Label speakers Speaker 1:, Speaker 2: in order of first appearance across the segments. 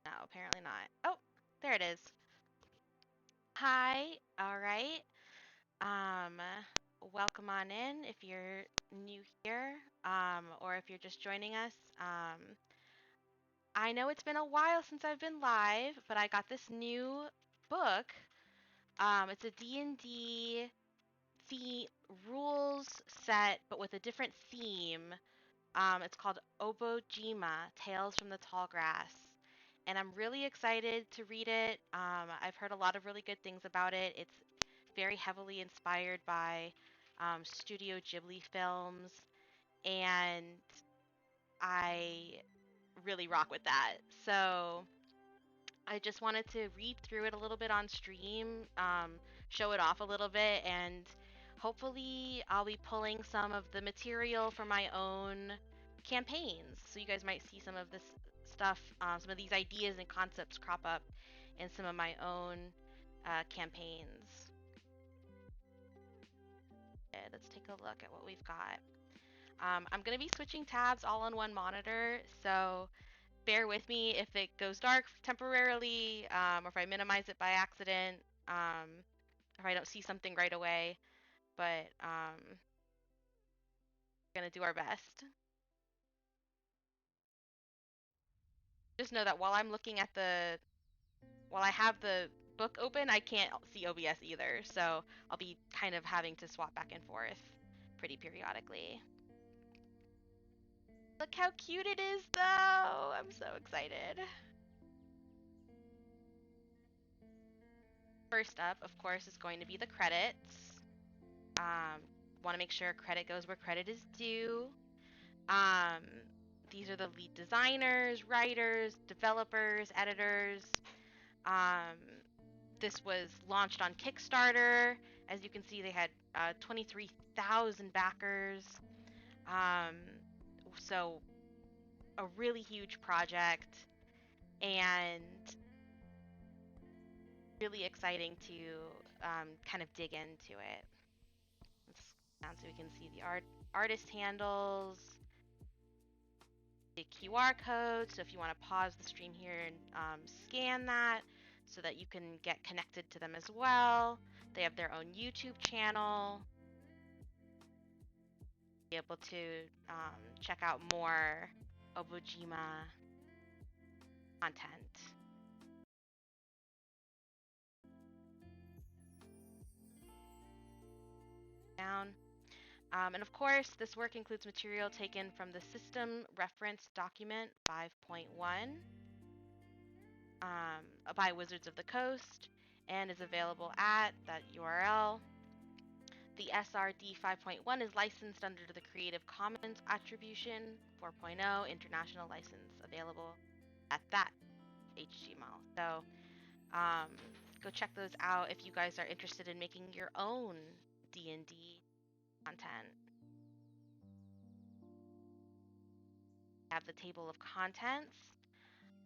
Speaker 1: No, apparently not. Oh, there it is. Hi. All right. Um, Welcome on in if you're new here, or if you're just joining us. I know it's been a while since I've been live, but I got this new book. It's a D&D the rules set, but with a different theme. It's called Obojima, Tales from the Tall Grass. And I'm really excited to read it. I've heard a lot of really good things about it. It's very heavily inspired by Studio Ghibli films, and I really rock with that. So I just wanted to read through it a little bit on stream, show it off a little bit, and hopefully I'll be pulling some of the material for my own campaigns. So you guys might see some of this stuff, some of these ideas and concepts crop up in some of my own campaigns. Let's take a look at what we've got. I'm going to be switching tabs all on one monitor, so bear with me if it goes dark temporarily, or if I minimize it by accident, if I don't see something right away. But we're gonna do our best. Just know that while I have the book open, I can't see OBS either, so I'll be kind of having to swap back and forth pretty periodically. Look how cute it is, though! I'm so excited. First up, of course, is going to be the credits. Um, Want to make sure credit goes where credit is due. Um, these are the lead designers, writers, developers, editors. Um, this was launched on Kickstarter. As you can see, they had 23,000 backers. Um, so a really huge project, and really exciting to kind of dig into it. Let's down so we can see the artist handles, the QR code. So if you want to pause the stream here and scan that so that you can get connected to them as well. They have their own YouTube channel. be able to check out more Obojima content. Down. And of course, this work includes material taken from the System Reference Document 5.1 by Wizards of the Coast and is available at that URL. The SRD 5.1 is licensed under the Creative Commons Attribution 4.0 International License, available at that HTML. So go check those out if you guys are interested in making your own D&D content. We have the table of contents,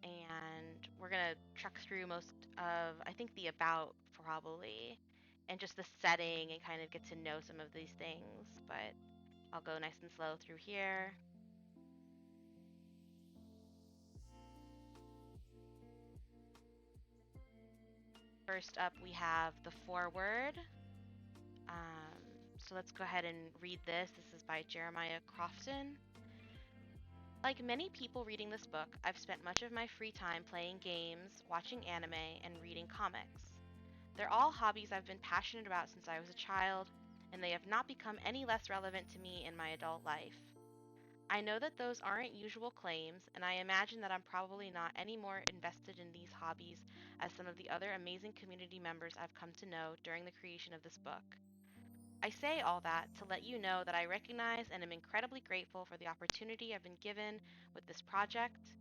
Speaker 1: and we're going to truck through most of, I think, the about probably, and just the setting and kind of get to know some of these things, but I'll go nice and slow through here. First up, we have the foreword. So let's go ahead and read this. This is by Jeremiah Crofton. Like many people reading this book, I've spent much of my free time playing games, watching anime, and reading comics. They're all hobbies I've been passionate about since I was a child, and they have not become any less relevant to me in my adult life. I know that those aren't usual claims, and I imagine that I'm probably not any more invested in these hobbies as some of the other amazing community members I've come to know during the creation of this book. I say all that to let you know that I recognize and am incredibly grateful for the opportunity I've been given with this project.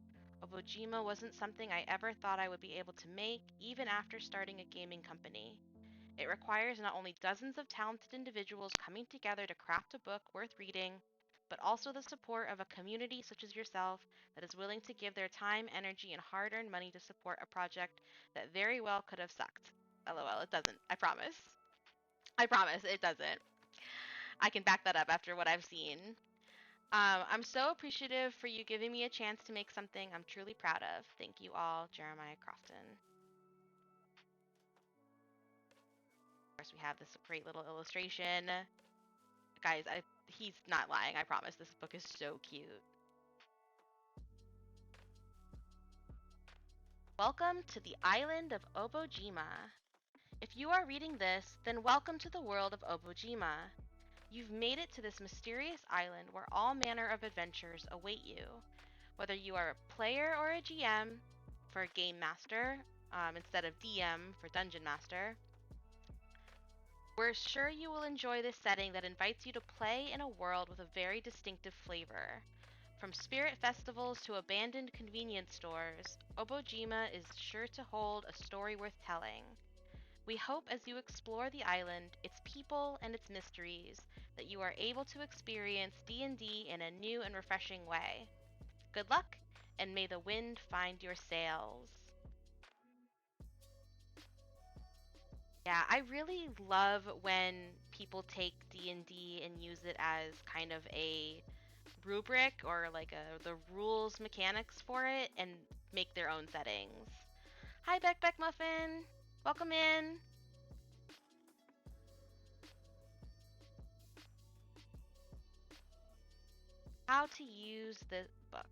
Speaker 1: Obojima wasn't something I ever thought I would be able to make, even after starting a gaming company. It requires not only dozens of talented individuals coming together to craft a book worth reading, but also the support of a community such as yourself that is willing to give their time, energy, and hard-earned money to support a project that very well could have sucked. LOL, it doesn't. I promise. I promise, it doesn't. I can back that up after what I've seen. I'm so appreciative for you giving me a chance to make something I'm truly proud of. Thank you all, Jeremiah Crofton. Of course, we have this great little illustration. Guys, he's not lying, I promise. This book is so cute. Welcome to the Island of Obojima. If you are reading this, then welcome to the world of Obojima. You've made it to this mysterious island where all manner of adventures await you. Whether you are a player or a GM, for Game Master, instead of DM for Dungeon Master, we're sure you will enjoy this setting that invites you to play in a world with a very distinctive flavor. From spirit festivals to abandoned convenience stores, Obojima is sure to hold a story worth telling. We hope as you explore the island, its people, and its mysteries, that you are able to experience D&D in a new and refreshing way. Good luck, and may the wind find your sails. Yeah, I really love when people take D&D and use it as kind of a rubric or like the rules mechanics for it and make their own settings. Hi, Beck Muffin. Welcome in. How to use the book.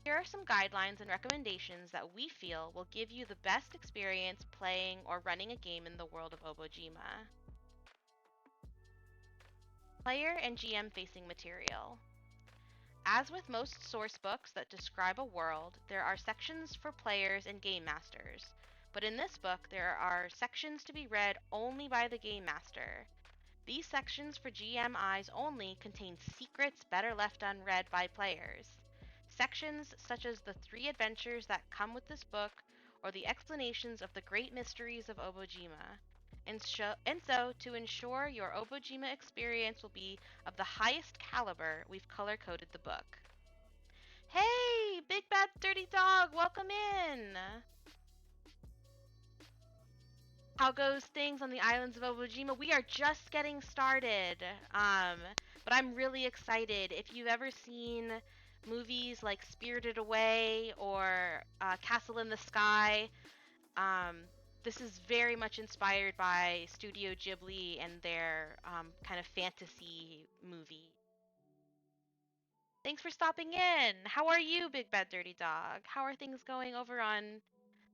Speaker 1: Here are some guidelines and recommendations that we feel will give you the best experience playing or running a game in the world of Obojima. Player and GM facing material. As with most source books that describe a world, there are sections for players and game masters. But in this book, there are sections to be read only by the game master. These sections for GM eyes only contain secrets better left unread by players. Sections such as the 3 adventures that come with this book or the explanations of the great mysteries of Obojima. And so, to ensure your Obojima experience will be of the highest caliber, we've color-coded the book. Hey, Big Bad Dirty Dog, welcome in! How goes things on the islands of Obojima? We are just getting started, but I'm really excited. If you've ever seen movies like Spirited Away or Castle in the Sky, this is very much inspired by Studio Ghibli and their kind of fantasy movie. Thanks for stopping in. How are you, Big Bad Dirty Dog? How are things going over on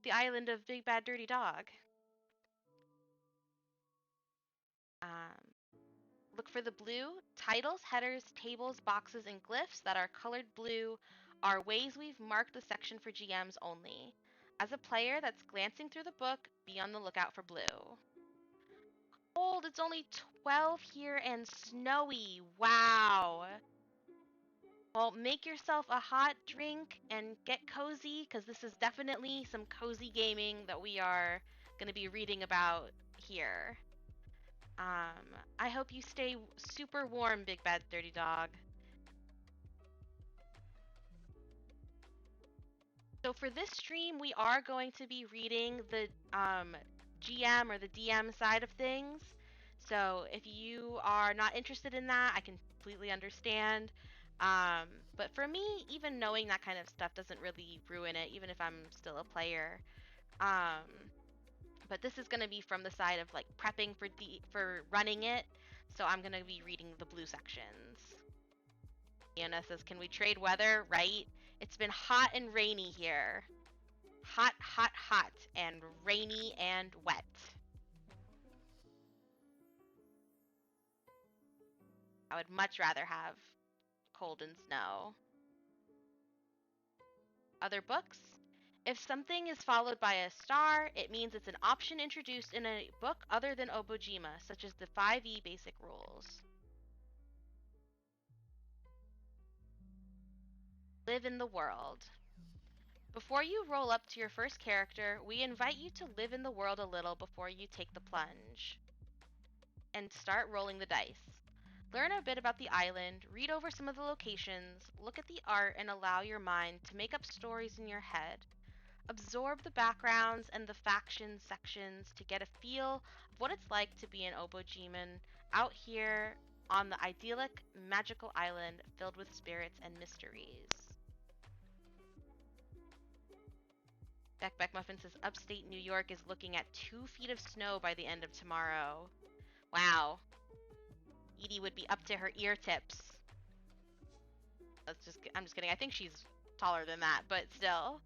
Speaker 1: the island of Big Bad Dirty Dog? Um, Look for the blue. Titles, headers, tables, boxes, and glyphs that are colored blue are ways we've marked the section for GMs only. As a player that's glancing through the book, be on the lookout for blue. Cold, it's only 12 here and snowy. Wow. Well, make yourself a hot drink and get cozy because this is definitely some cozy gaming that we are going to be reading about here. I hope you stay super warm, Big Bad Dirty Dog. So for this stream, we are going to be reading the GM or the DM side of things. So if you are not interested in that, I can completely understand. But for me, even knowing that kind of stuff doesn't really ruin it, even if I'm still a player. But this is going to be from the side of like prepping for running it. So I'm going to be reading the blue sections. Iana says, "Can we trade weather?" Right? It's been hot and rainy here. Hot, hot, hot, and rainy and wet. I would much rather have cold and snow. Other books? If something is followed by a star, it means it's an option introduced in a book other than Obojima, such as the 5e basic rules. Live in the world. Before you roll up to your first character, we invite you to live in the world a little before you take the plunge. And start rolling the dice. Learn a bit about the island, read over some of the locations, look at the art, and allow your mind to make up stories in your head. Absorb the backgrounds and the faction sections to get a feel of what it's like to be an Obojiman out here on the idyllic, magical island filled with spirits and mysteries. Beck Muffin says upstate New York is looking at 2 feet of snow by the end of tomorrow. Wow. Edie would be up to her ear tips. I'm just kidding. I think she's taller than that, but still.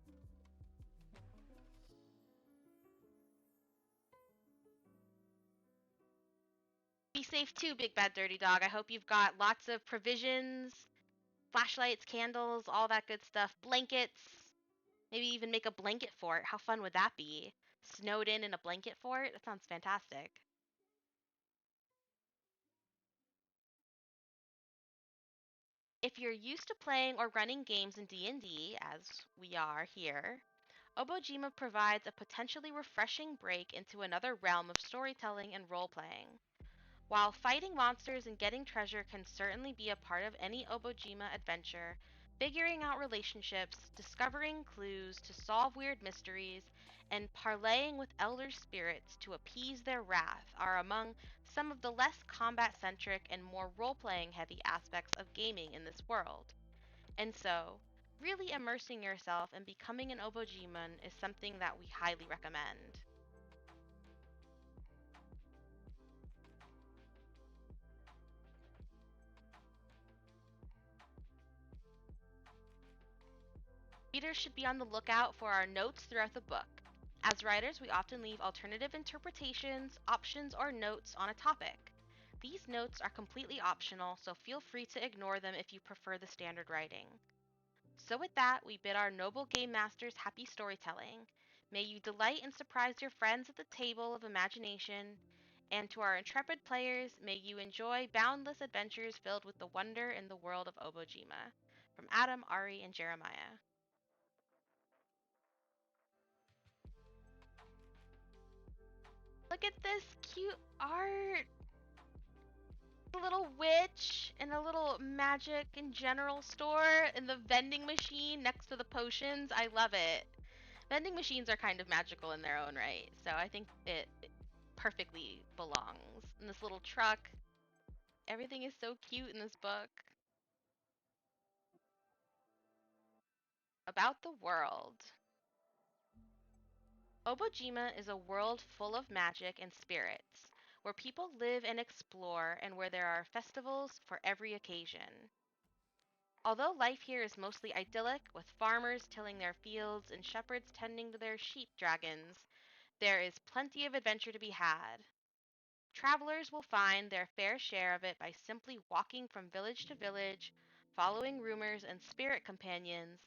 Speaker 1: Be safe too, Big Bad Dirty Dog. I hope you've got lots of provisions, flashlights, candles, all that good stuff. Blankets. Maybe even make a blanket fort. How fun would that be? Snowed in a blanket fort? That sounds fantastic. If you're used to playing or running games in D&D, as we are here, Obojima provides a potentially refreshing break into another realm of storytelling and role-playing. While fighting monsters and getting treasure can certainly be a part of any Obojima adventure, figuring out relationships, discovering clues to solve weird mysteries, and parleying with elder spirits to appease their wrath are among some of the less combat-centric and more role-playing heavy aspects of gaming in this world. And so, really immersing yourself and becoming an Obojiman is something that we highly recommend. Readers should be on the lookout for our notes throughout the book. As writers, we often leave alternative interpretations, options, or notes on a topic. These notes are completely optional, so feel free to ignore them if you prefer the standard writing. So with that, we bid our noble game masters happy storytelling. May you delight and surprise your friends at the table of imagination, and to our intrepid players, may you enjoy boundless adventures filled with the wonder in the world of Obojima. From Adam, Ari, and Jeremiah. Look at this cute art! A little witch and a little magic and general store and the vending machine next to the potions. I love it. Vending machines are kind of magical in their own right, so I think it perfectly belongs. And this little truck. Everything is so cute in this book. About the world. Obojima is a world full of magic and spirits, where people live and explore and where there are festivals for every occasion. Although life here is mostly idyllic, with farmers tilling their fields and shepherds tending to their sheep dragons, there is plenty of adventure to be had. Travelers will find their fair share of it by simply walking from village to village, following rumors and spirit companions,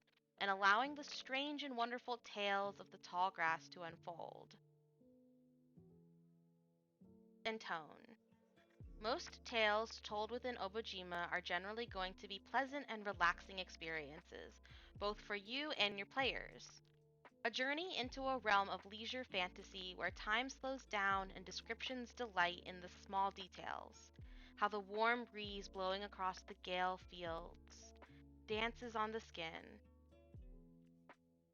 Speaker 1: and allowing the strange and wonderful tales of the tall grass to unfold. And tone. Most tales told within Obojima are generally going to be pleasant and relaxing experiences, both for you and your players. A journey into a realm of leisure fantasy where time slows down and descriptions delight in the small details. How the warm breeze blowing across the gale fields dances on the skin,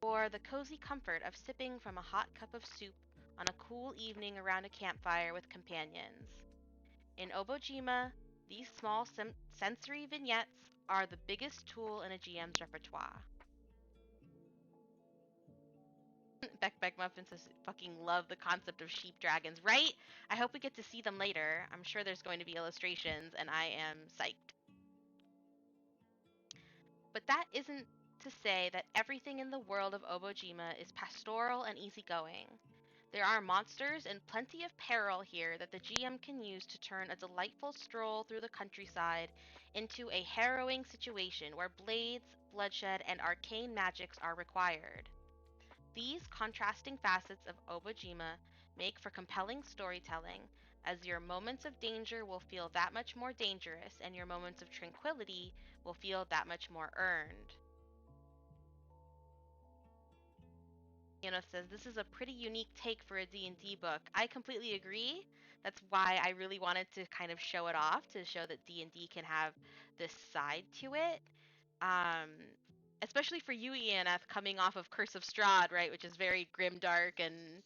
Speaker 1: or the cozy comfort of sipping from a hot cup of soup on a cool evening around a campfire with companions. In Obojima, these small sensory vignettes are the biggest tool in a GM's repertoire. Beck Beck Muffin says, fucking love the concept of sheep dragons, right? I hope we get to see them later. I'm sure there's going to be illustrations, and I am psyched. But that isn't to say that everything in the world of Obojima is pastoral and easygoing. There are monsters and plenty of peril here that the GM can use to turn a delightful stroll through the countryside into a harrowing situation where blades, bloodshed, and arcane magics are required. These contrasting facets of Obojima make for compelling storytelling, as your moments of danger will feel that much more dangerous and your moments of tranquility will feel that much more earned. Says this is a pretty unique take for a D&D book. I completely agree. That's why I really wanted to kind of show it off, to show that D&D can have this side to it. Um, Especially for you, ENF, coming off of Curse of Strahd, right, which is very grim, dark, and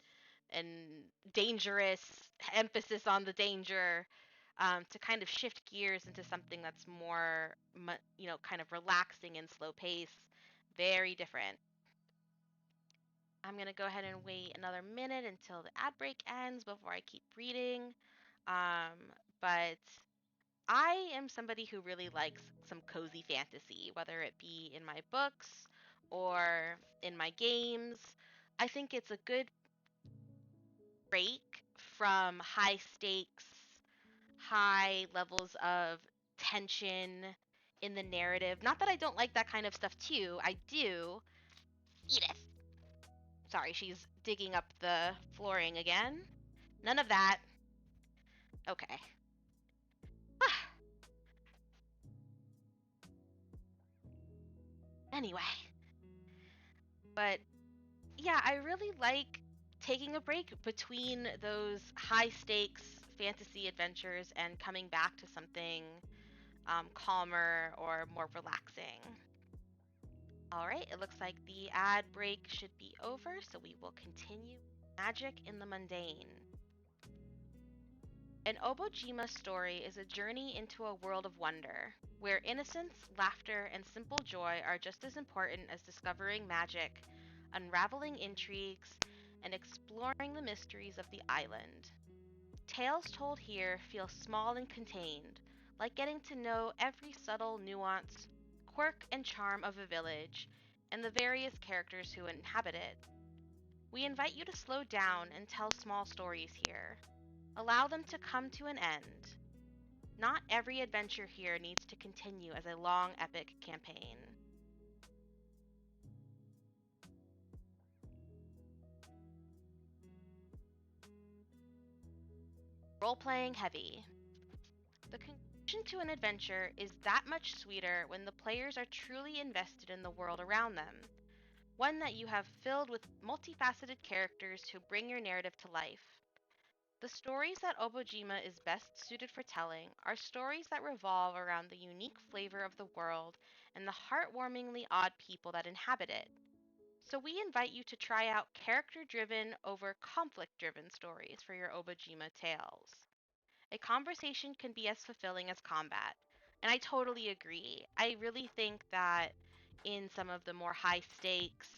Speaker 1: dangerous, emphasis on the danger. To kind of shift gears into something that's more, kind of relaxing and slow pace, very different. I'm going to go ahead and wait another minute until the ad break ends before I keep reading. But I am somebody who really likes some cozy fantasy, whether it be in my books or in my games. I think it's a good break from high stakes, high levels of tension in the narrative. Not that I don't like that kind of stuff too, I do. Edith. Sorry, she's digging up the flooring again. None of that. Okay. Anyway. But yeah, I really like taking a break between those high stakes fantasy adventures and coming back to something calmer or more relaxing. All right, it looks like the ad break should be over, so we will continue Magic in the Mundane. An Obojima story is a journey into a world of wonder, where innocence, laughter, and simple joy are just as important as discovering magic, unraveling intrigues, and exploring the mysteries of the island. Tales told here feel small and contained, like getting to know every subtle nuance, quirk, and charm of a village, and the various characters who inhabit it. We invite you to slow down and tell small stories here. Allow them to come to an end. Not every adventure here needs to continue as a long, epic campaign. Role-playing heavy. The conclusion to an adventure is that much sweeter when the players are truly invested in the world around them, one that you have filled with multifaceted characters who bring your narrative to life. The stories that Obojima is best suited for telling are stories that revolve around the unique flavor of the world and the heartwarmingly odd people that inhabit it. So we invite you to try out character-driven over conflict-driven stories for your Obojima tales. A conversation can be as fulfilling as combat. And I totally agree. I really think that in some of the more high stakes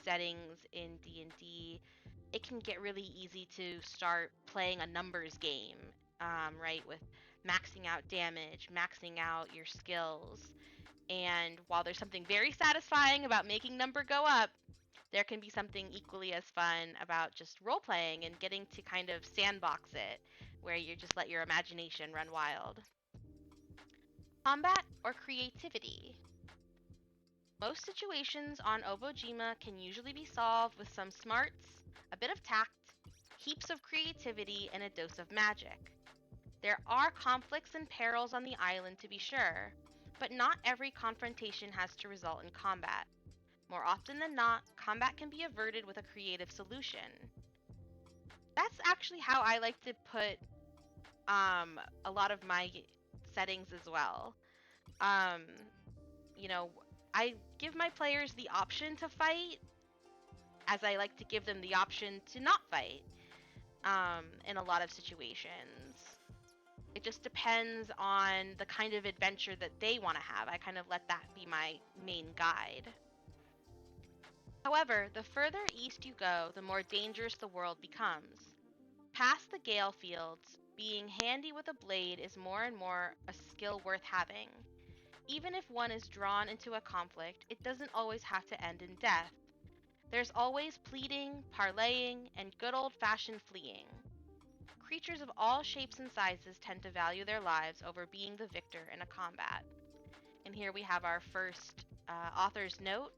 Speaker 1: settings in D&D, it can get really easy to start playing a numbers game, right? With maxing out damage, maxing out your skills. And while there's something very satisfying about making number go up, there can be something equally as fun about just role playing and getting to kind of sandbox it, where you just let your imagination run wild. Combat or creativity? Most situations on Obojima can usually be solved with some smarts, a bit of tact, heaps of creativity, and a dose of magic. There are conflicts and perils on the island to be sure, but not every confrontation has to result in combat. More often than not, combat can be averted with a creative solution. That's actually how I like to put a lot of my settings as well. Um, you know, I give my players the option to fight, as I like to give them the option to not fight in a lot of situations. It just depends on the kind of adventure that they want to have. I kind of let that be my main guide. However, the further east you go, the more dangerous the world becomes. Past the Gale Fields, being handy with a blade is more and more a skill worth having. Even if one is drawn into a conflict, it doesn't always have to end in death. There's always pleading, parleying, and good old-fashioned fleeing. Creatures of all shapes and sizes tend to value their lives over being the victor in a combat. And here we have our first author's note.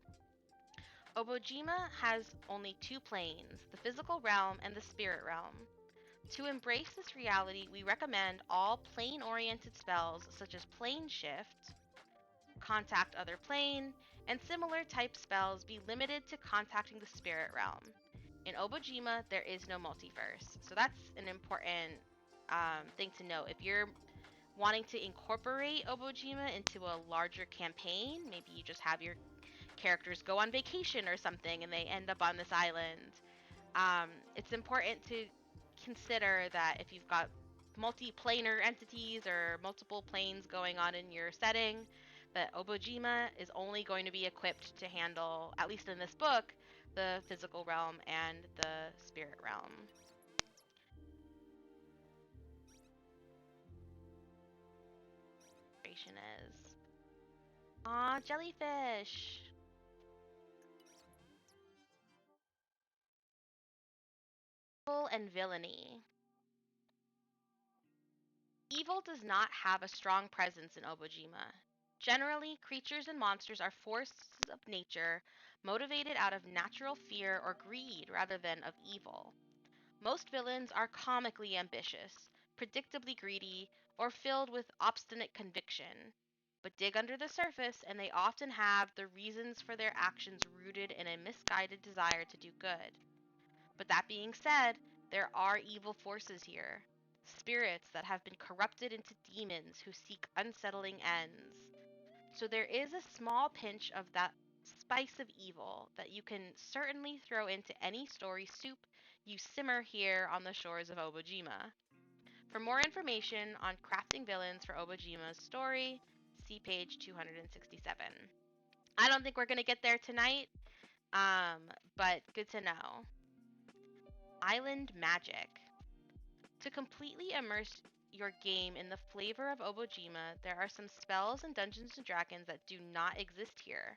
Speaker 1: Obojima has only two planes, the physical realm and the spirit realm. To embrace this reality, we recommend all plane-oriented spells such as Plane Shift, Contact Other Plane, and similar type spells be limited to contacting the spirit realm. In Obojima, there is no multiverse, so that's an important thing to know. If you're wanting to incorporate Obojima into a larger campaign, maybe you just have your characters go on vacation or something and they end up on this island, it's important to consider that if you've got multi-planar entities or multiple planes going on in your setting, that Obojima is only going to be equipped to handle, at least in this book, the physical realm and the spirit realm. Is aw, jellyfish. Evil and villainy. Evil does not have a strong presence in Obojima. Generally, creatures and monsters are forces of nature, motivated out of natural fear or greed rather than of evil. Most villains are comically ambitious, predictably greedy, or filled with obstinate conviction. But dig under the surface, and they often have the reasons for their actions rooted in a misguided desire to do good. But that being said, there are evil forces here. Spirits that have been corrupted into demons who seek unsettling ends. So there is a small pinch of that spice of evil that you can certainly throw into any story soup you simmer here on the shores of Obojima. For more information on crafting villains for Obojima's story, see page 267. I don't think we're going to get there tonight, but good to know. Island magic. To completely immerse your game in the flavor of Obojima, there are some spells in Dungeons & Dragons that do not exist here.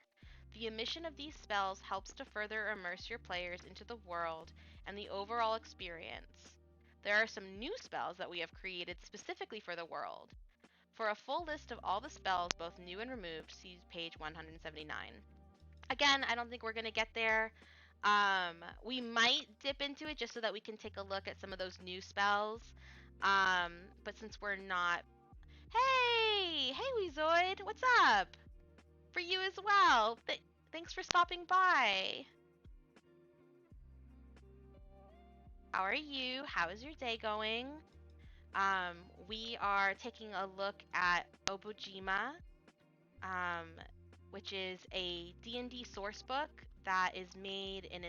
Speaker 1: The emission of these spells helps to further immerse your players into the world and the overall experience. There are some new spells that we have created specifically for the world. For a full list of all the spells, both new and removed, see page 179. Again, I don't think we're going to get there. We might dip into it just so that we can take a look at some of those new spells. But since we're not... Hey, Weezoid, what's up? For you as well. Thanks for stopping by. How are you? How is your day going? We are taking a look at Obojima, which is a D&D source book that is made and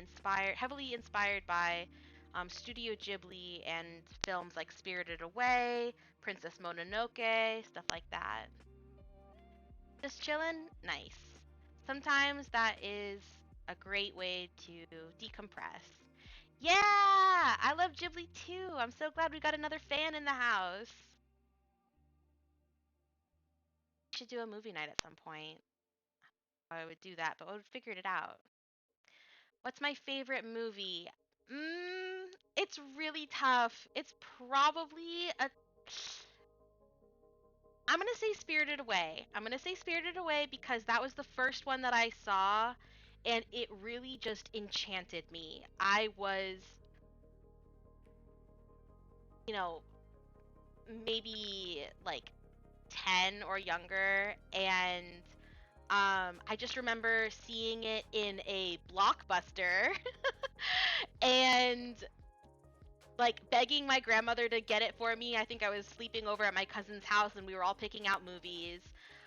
Speaker 1: heavily inspired by Studio Ghibli and films like Spirited Away, Princess Mononoke, stuff like that. Just chillin'? Nice. Sometimes that is a great way to decompress. Yeah, I love Ghibli too. I'm so glad we got another fan in the house. We should do a movie night at some point. I would do that, but I would figured it out. What's my favorite movie? It's really tough. It's probably a. I'm gonna say Spirited Away. I'm gonna say Spirited Away because that was the first one that I saw, and it really just enchanted me. I was, you know, maybe like 10 or younger, and I just remember seeing it in a Blockbuster and like begging my grandmother to get it for me. I think I was sleeping over at my cousin's house and we were all picking out movies.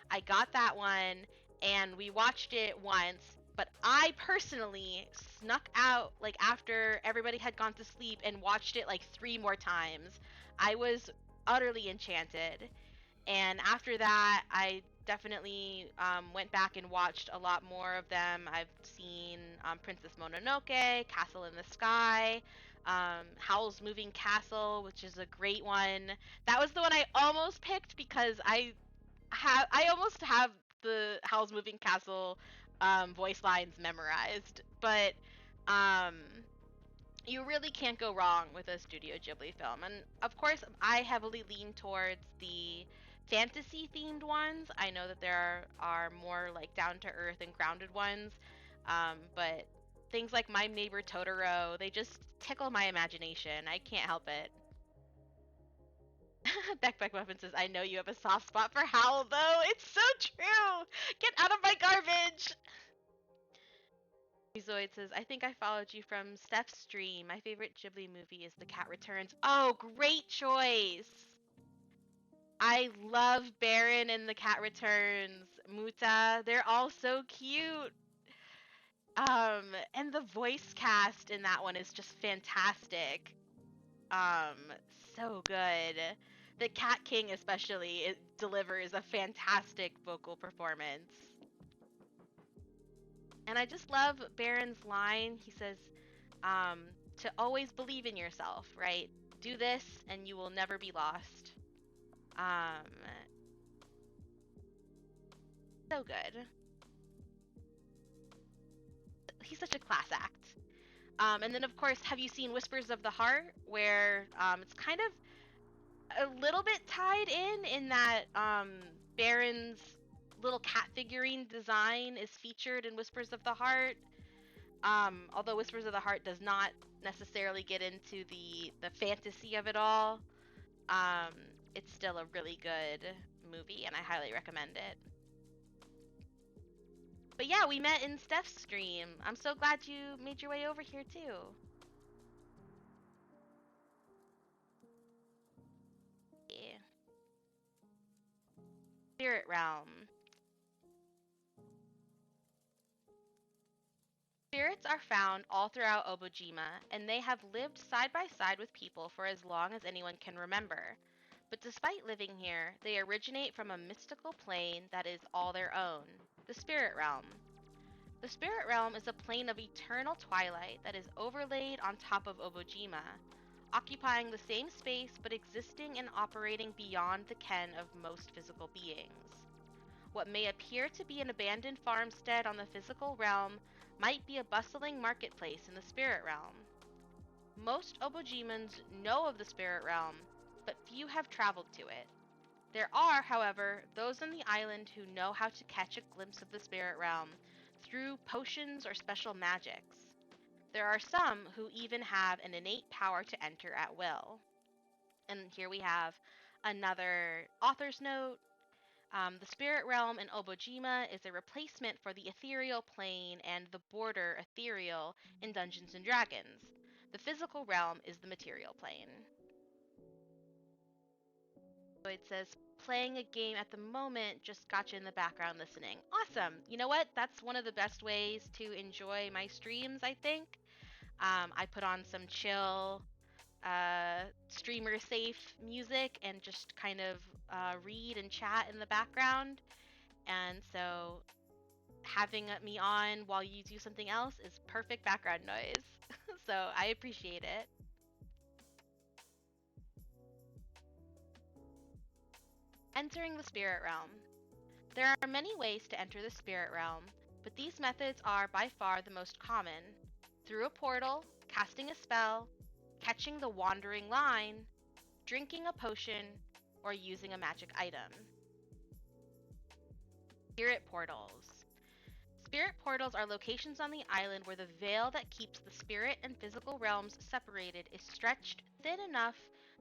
Speaker 1: I got that one and we watched it once, but I personally snuck out like after everybody had gone to sleep and watched it like 3 more times. I was utterly enchanted. And after that, I definitely went back and watched a lot more of them. I've seen Princess Mononoke, Castle in the Sky, Howl's Moving Castle, which is a great one. That was the one I almost picked because I almost have the Howl's Moving Castle voice lines memorized, but um, you really can't go wrong with a Studio Ghibli film. And of course, I heavily lean towards the fantasy themed ones. I know that there are more like down to earth and grounded ones, but things like My Neighbor Totoro, they just tickle my imagination. I can't help it. Beck Muffin says, I know you have a soft spot for Howl, though. It's so true. Get out of my garbage. Zoid says, I think I followed you from Steph's stream. My favorite Ghibli movie is The Cat Returns. Oh, great choice. I love Baron and The Cat Returns. Muta, they're all so cute. And the voice cast in that one is just fantastic. Um, so good. The Cat King especially it delivers a fantastic vocal performance. And I just love Baron's line. He says, to always believe in yourself, right? Do this and you will never be lost. Um, so good. He's such a class act. And then, of course, have you seen Whispers of the Heart, where it's kind of a little bit tied in that Baron's little cat figurine design is featured in Whispers of the Heart. Although Whispers of the Heart does not necessarily get into the fantasy of it all, um, it's still a really good movie, and I highly recommend it. But yeah, we met in Steph's stream. I'm so glad you made your way over here too. Yeah. Spirit Realm. Spirits are found all throughout Obojima, and they have lived side by side with people for as long as anyone can remember. But despite living here, they originate from a mystical plane that is all their own, the Spirit Realm. The Spirit Realm is a plane of eternal twilight that is overlaid on top of Obojima, occupying the same space but existing and operating beyond the ken of most physical beings. What may appear to be an abandoned farmstead on the physical realm might be a bustling marketplace in the spirit realm. Most Obojimans know of the spirit realm, but few have traveled to it. There are, however, those on the island who know how to catch a glimpse of the spirit realm through potions or special magics. There are some who even have an innate power to enter at will. And here we have another author's note. The spirit realm in Obojima is a replacement for the ethereal plane and the border ethereal in Dungeons and Dragons. The physical realm is the material plane. So it says, playing a game at the moment, just got you in the background listening. Awesome. You know what? That's one of the best ways to enjoy my streams, I think. I put on some chill, streamer safe music and just kind of read and chat in the background. And so having me on while you do something else is perfect background noise. So I appreciate it. Entering the spirit realm. There are many ways to enter the spirit realm, but these methods are by far the most common. Through a portal, casting a spell, catching the wandering line, drinking a potion, or using a magic item. Spirit portals. Spirit portals are locations on the island where the veil that keeps the spirit and physical realms separated is stretched thin enough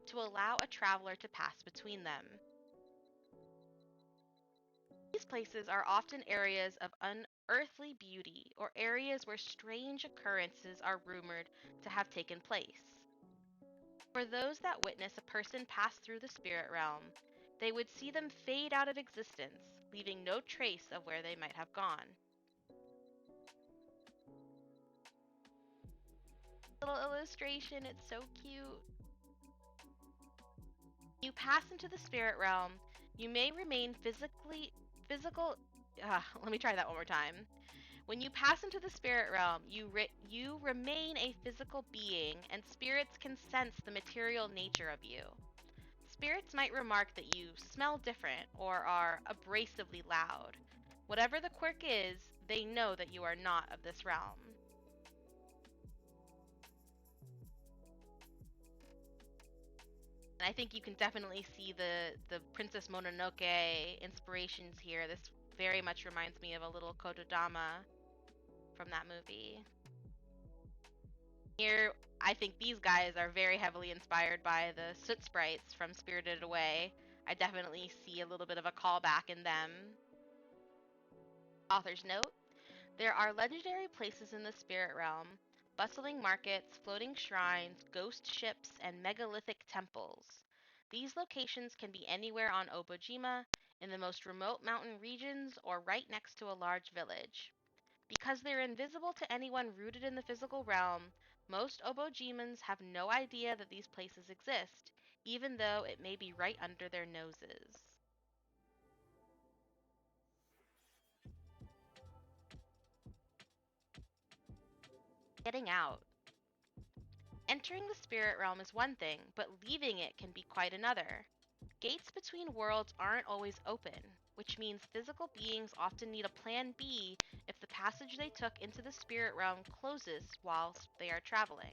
Speaker 1: to allow a traveler to pass between them. These places are often areas of unearthly beauty or areas where strange occurrences are rumored to have taken place. For those that witness a person pass through the spirit realm, they would see them fade out of existence, leaving no trace of where they might have gone. Little illustration, it's so cute. You pass into the spirit realm, you may remain physical. Let me try that one more time. When you pass into the spirit realm, you remain a physical being, and spirits can sense the material nature of you. Spirits might remark that you smell different or are abrasively loud. Whatever the quirk is, they know that you are not of this realm. And I think you can definitely see the Princess Mononoke inspirations here. This very much reminds me of a little Kotodama from that movie. Here, I think these guys are very heavily inspired by the soot sprites from Spirited Away. I definitely see a little bit of a callback in them. Author's note: there are legendary places in the spirit realm, bustling markets, floating shrines, ghost ships, and megalithic temples. These locations can be anywhere on Obojima, in the most remote mountain regions, or right next to a large village. Because they're invisible to anyone rooted in the physical realm, most Obojimans have no idea that these places exist, even though it may be right under their noses. Getting out. Entering the spirit realm is one thing, but leaving it can be quite another. Gates between worlds aren't always open, which means physical beings often need a plan B if the passage they took into the spirit realm closes whilst they are traveling.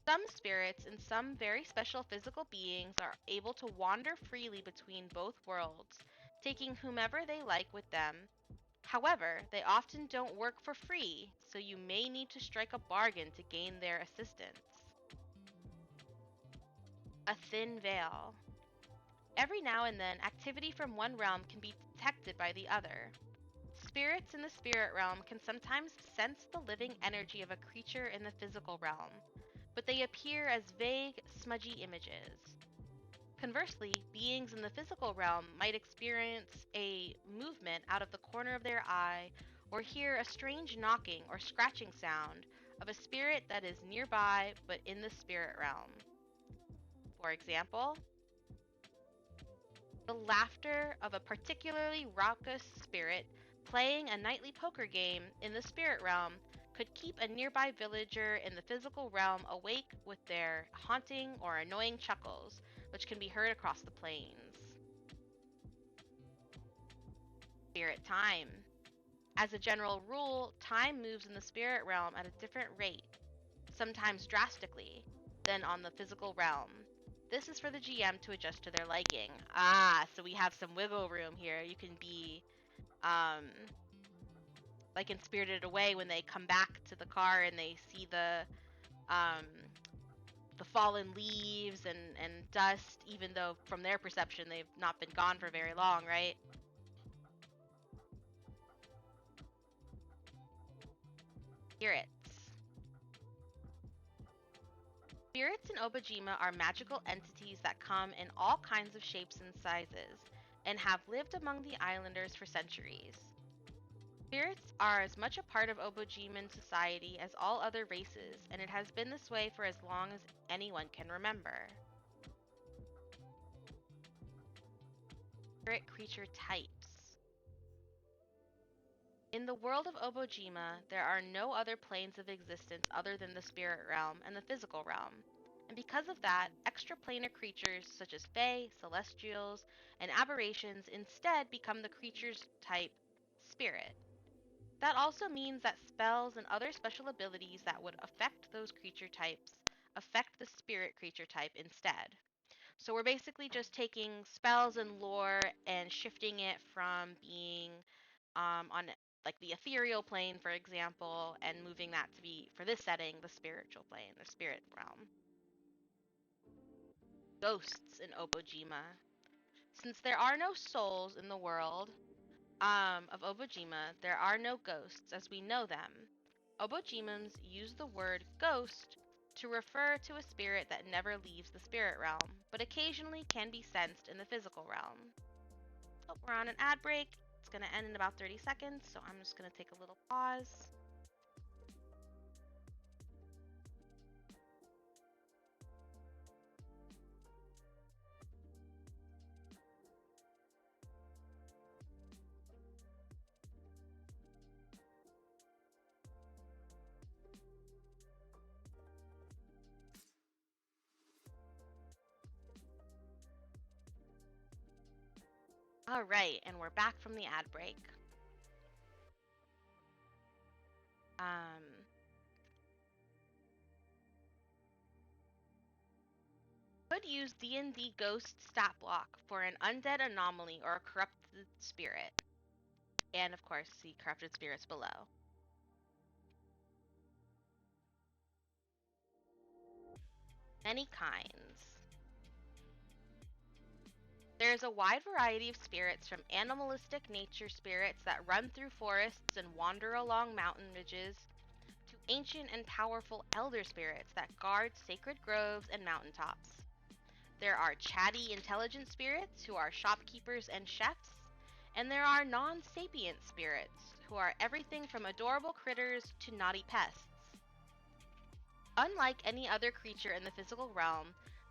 Speaker 1: Some spirits and some very special physical beings are able to wander freely between both worlds, taking whomever they like with them. However, they often don't work for free, so you may need to strike a bargain to gain their assistance. A thin veil. Every now and then, activity from one realm can be detected by the other. Spirits in the spirit realm can sometimes sense the living energy of a creature in the physical realm, but they appear as vague, smudgy images. Conversely, beings in the physical realm might experience a movement out of the corner of their eye or hear a strange knocking or scratching sound of a spirit that is nearby but in the spirit realm. For example, the laughter of a particularly raucous spirit playing a nightly poker game in the spirit realm could keep a nearby villager in the physical realm awake with their haunting or annoying chuckles, which can be heard across the plains. Spirit time. As a general rule, time moves in the spirit realm at a different rate, sometimes drastically, than on the physical realm. This is for the GM to adjust to their liking. So we have some wiggle room here. You can be um, like in Spirited Away when they come back to the car and they see um, the fallen leaves and dust, even though from their perception they've not been gone for very long, right? Spirits. Spirits in Obojima are magical entities that come in all kinds of shapes and sizes, and have lived among the islanders for centuries. Spirits are as much a part of Obojiman society as all other races, and it has been this way for as long as anyone can remember. Spirit creature types. In the world of Obojima, there are no other planes of existence other than the spirit realm and the physical realm. And because of that, extraplanar creatures such as fae, celestials, and aberrations instead become the creature's type spirit. That also means that spells and other special abilities that would affect those creature types affect the spirit creature type instead. So we're basically just taking spells and lore and shifting it from being on like the ethereal plane, for example, and moving that to be, for this setting, the spiritual plane, the spirit realm. Ghosts in Obojima. Since there are no souls in the world of Obojima, there are no ghosts as we know them. Obojimans use the word ghost to refer to a spirit that never leaves the spirit realm, but occasionally can be sensed in the physical realm. Oh, we're on an ad break. It's going to end in about 30 seconds, so I'm just going to take a little pause. All right, and we're back from the ad break. Could use D&D Ghost stat block for an undead anomaly or a corrupted spirit. And of course, see corrupted spirits below. Many kinds. There is a wide variety of spirits, from animalistic nature spirits that run through forests and wander along mountain ridges, to ancient and powerful elder spirits that guard sacred groves and mountaintops. There are chatty, intelligent spirits who are shopkeepers and chefs, and there are non-sapient spirits who are everything from adorable critters to naughty pests. Unlike any other creature in the physical realm,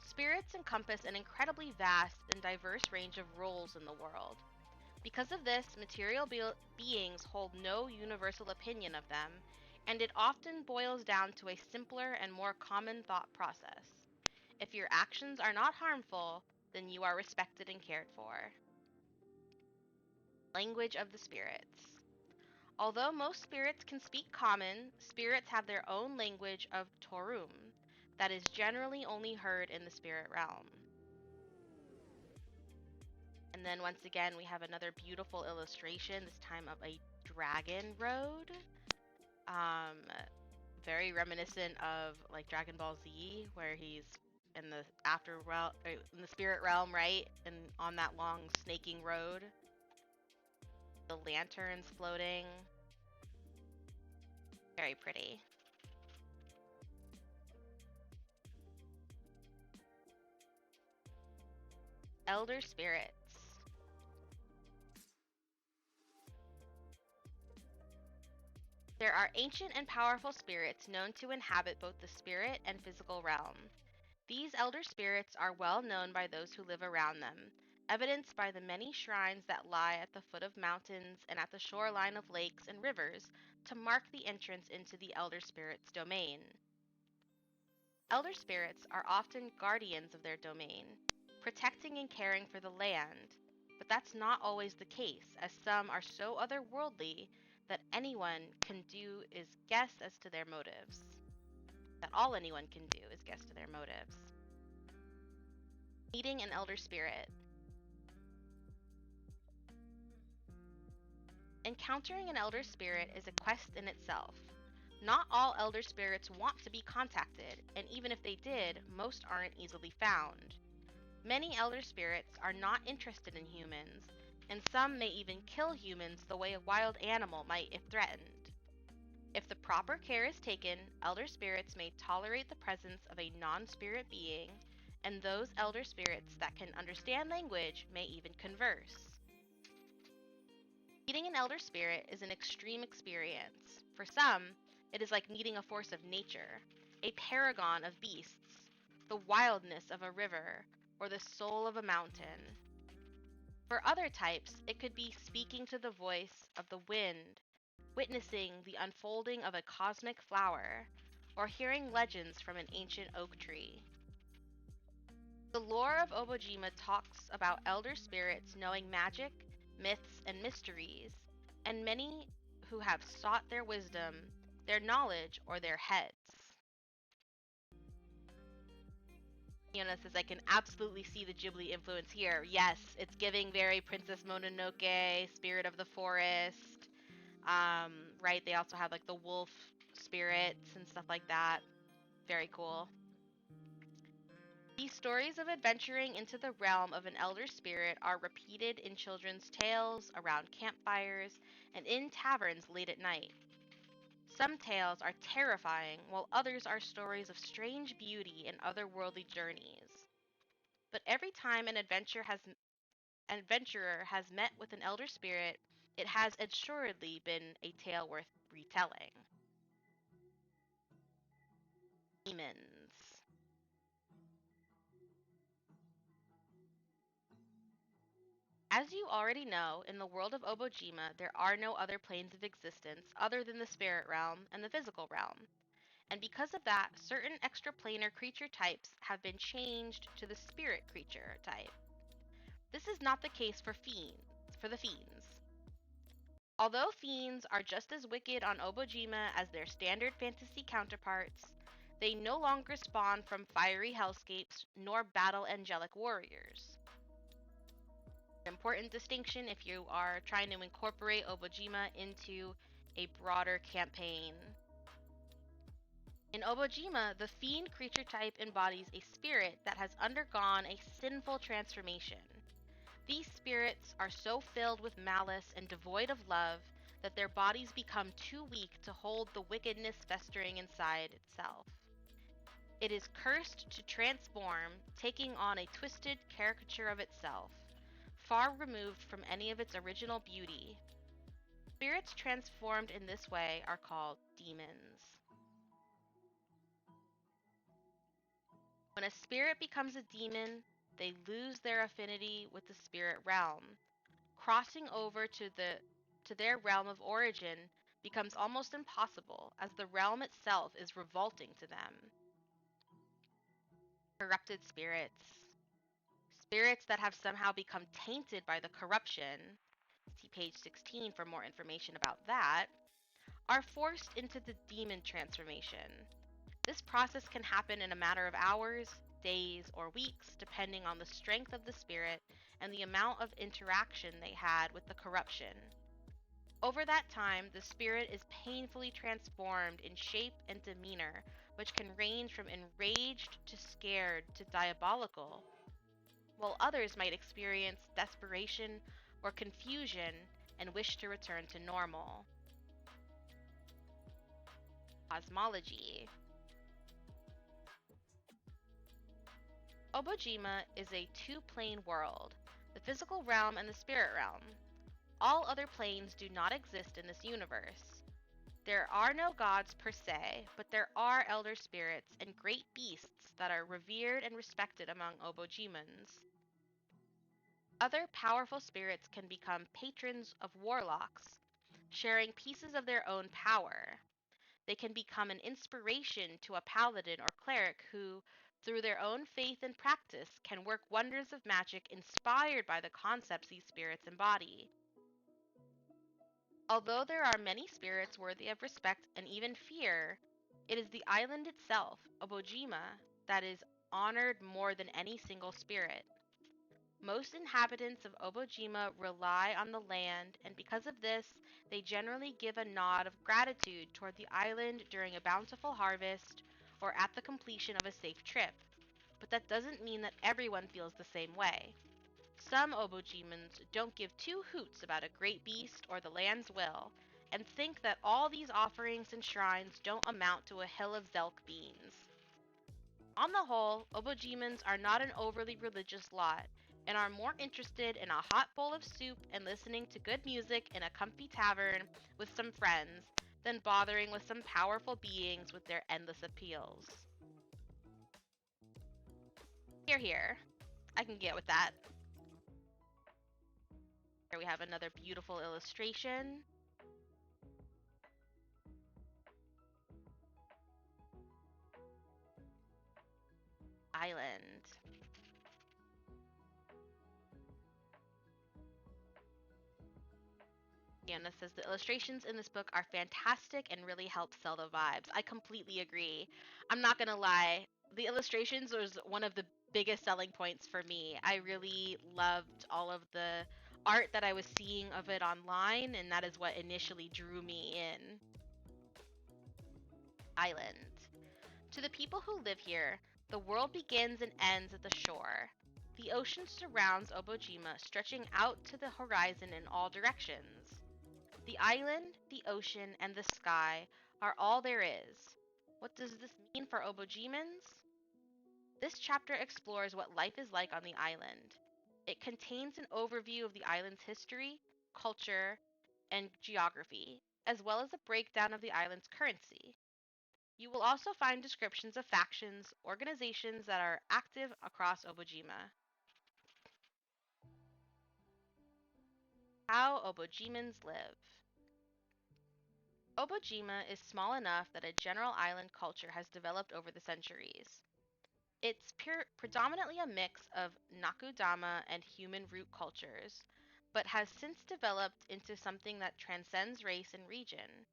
Speaker 1: spirits encompass an incredibly vast and diverse range of roles in the world. Because of this, material beings hold no universal opinion of them, and it often boils down to a simpler and more common thought process. If your actions are not harmful, then you are respected and cared for. Language of the spirits. Although most spirits can speak common, spirits have their own language of Torum that is generally only heard in the spirit realm. And then once again, we have another beautiful illustration, this time of a dragon road. Very reminiscent of like Dragon Ball Z, where he's in the in the spirit realm, right? And on that long snaking road. The lanterns floating. Very pretty. Elder spirits. There are ancient and powerful spirits known to inhabit both the spirit and physical realm. These elder spirits are well known by those who live around them, evidenced by the many shrines that lie at the foot of mountains and at the shoreline of lakes and rivers to mark the entrance into the elder spirit's domain. Elder spirits are often guardians of their domain, protecting and caring for the land, but that's not always the case, as some are so otherworldly that anyone can do is guess as to their motives. That all anyone can do is guess to their motives. Meeting an elder spirit. Encountering an elder spirit is a quest in itself. Not all elder spirits want to be contacted, and even if they did, most aren't easily found. Many elder spirits are not interested in humans, and some may even kill humans the way a wild animal might if threatened. If the proper care is taken, elder spirits may tolerate the presence of a non-spirit being, and those elder spirits that can understand language may even converse. Meeting an elder spirit is an extreme experience. For some, it is like meeting a force of nature, a paragon of beasts, the wildness of a river, or the soul of a mountain. For other types, it could be speaking to the voice of the wind, witnessing the unfolding of a cosmic flower, or hearing legends from an ancient oak tree. The lore of Obojima talks about elder spirits knowing magic, myths, and mysteries, and many who have sought their wisdom, their knowledge, or their heads. Fiona says, I can absolutely see the Ghibli influence here. Yes, it's giving very Princess Mononoke, Spirit of the Forest. Right, they also have like the wolf spirits and stuff like that. Very cool. These stories of adventuring into the realm of an elder spirit are repeated in children's tales, around campfires, and in taverns late at night. Some tales are terrifying, while others are stories of strange beauty and otherworldly journeys. But every time an adventurer has met with an elder spirit, it has assuredly been a tale worth retelling. Demons. As you already know, in the world of Obojima, there are no other planes of existence other than the spirit realm and the physical realm. And because of that, certain extraplanar creature types have been changed to the spirit creature type. This is not the case for the fiends. Although fiends are just as wicked on Obojima as their standard fantasy counterparts, they no longer spawn from fiery hellscapes nor battle angelic warriors. An important distinction if you are trying to incorporate Obojima into a broader campaign. In Obojima, the fiend creature type embodies a spirit that has undergone a sinful transformation. These spirits are so filled with malice and devoid of love that their bodies become too weak to hold the wickedness festering inside itself. It is cursed to transform, taking on a twisted caricature of itself, far removed from any of its original beauty. Spirits transformed in this way are called demons. When a spirit becomes a demon, they lose their affinity with the spirit realm. Crossing over to their realm of origin becomes almost impossible, as the realm itself is revolting to them. Corrupted spirits. Spirits that have somehow become tainted by the corruption, see page 16 for more information about that, are forced into the demon transformation. This process can happen in a matter of hours, days, or weeks, depending on the strength of the spirit and the amount of interaction they had with the corruption. Over that time, the spirit is painfully transformed in shape and demeanor, which can range from enraged to scared to diabolical, while others might experience desperation or confusion and wish to return to normal. Cosmology. Obojima is a two-plane world, the physical realm and the spirit realm. All other planes do not exist in this universe. There are no gods per se, but there are elder spirits and great beasts that are revered and respected among Obojimans. Other powerful spirits can become patrons of warlocks, sharing pieces of their own power. They can become an inspiration to a paladin or cleric who, through their own faith and practice, can work wonders of magic inspired by the concepts these spirits embody. Although there are many spirits worthy of respect and even fear, it is the island itself, Obojima, that is honored more than any single spirit. Most inhabitants of Obojima rely on the land, and because of this, they generally give a nod of gratitude toward the island during a bountiful harvest or at the completion of a safe trip. But that doesn't mean that everyone feels the same way. Some Obojimans don't give two hoots about a great beast or the land's will, and think that all these offerings and shrines don't amount to a hill of Zelk beans. On the whole, Obojimans are not an overly religious lot, and are more interested in a hot bowl of soup and listening to good music in a comfy tavern with some friends than bothering with some powerful beings with their endless appeals. Here, here. I can get with that. Here we have another beautiful illustration. Island. Anna says the illustrations in this book are fantastic and really help sell the vibes. I completely agree. I'm not gonna lie, the illustrations was one of the biggest selling points for me. I really loved all of the art that I was seeing of it online, and that is what initially drew me in. Island. To the people who live here, the world begins and ends at the shore. The ocean surrounds Obojima, stretching out to the horizon in all directions. The island, the ocean, and the sky are all there is. What does this mean for Obojimans? This chapter explores what life is like on the island. It contains an overview of the island's history, culture, and geography, as well as a breakdown of the island's currency. You will also find descriptions of factions, organizations that are active across Obojima. How Obojimans live. Obojima is small enough that a general island culture has developed over the centuries. It's predominantly a mix of Nakudama and human root cultures, but has since developed into something that transcends race and region.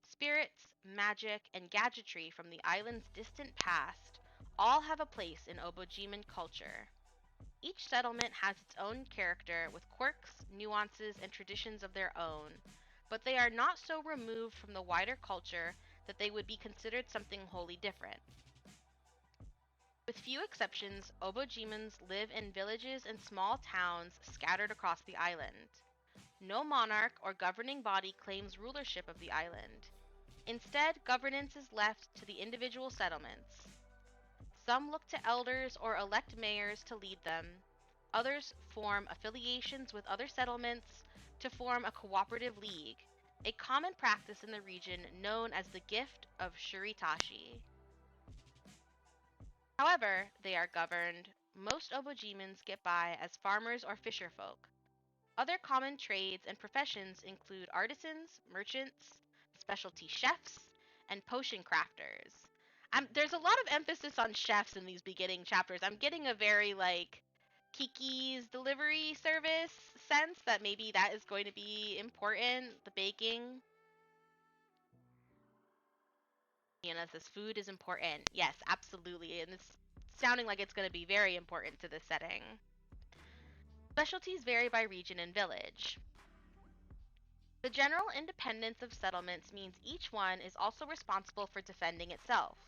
Speaker 1: Spirits, magic, and gadgetry from the island's distant past all have a place in Obojiman culture. Each settlement has its own character with quirks, nuances, and traditions of their own, but they are not so removed from the wider culture that they would be considered something wholly different. With few exceptions, Obojimans live in villages and small towns scattered across the island. No monarch or governing body claims rulership of the island. Instead, governance is left to the individual settlements. Some look to elders or elect mayors to lead them. Others form affiliations with other settlements to form a cooperative league, a common practice in the region known as the gift of Shuritashi. However, they are governed. Most Obojimans get by as farmers or fisher folk. Other common trades and professions include artisans, merchants, specialty chefs, and potion crafters. There's a lot of emphasis on chefs in these beginning chapters. I'm getting a very like Kiki's delivery service sense that maybe that is going to be important. The baking. Anna says food is important. Yes, absolutely. And it's sounding like it's going to be very important to this setting. Specialties vary by region and village. The general independence of settlements means each one is also responsible for defending itself.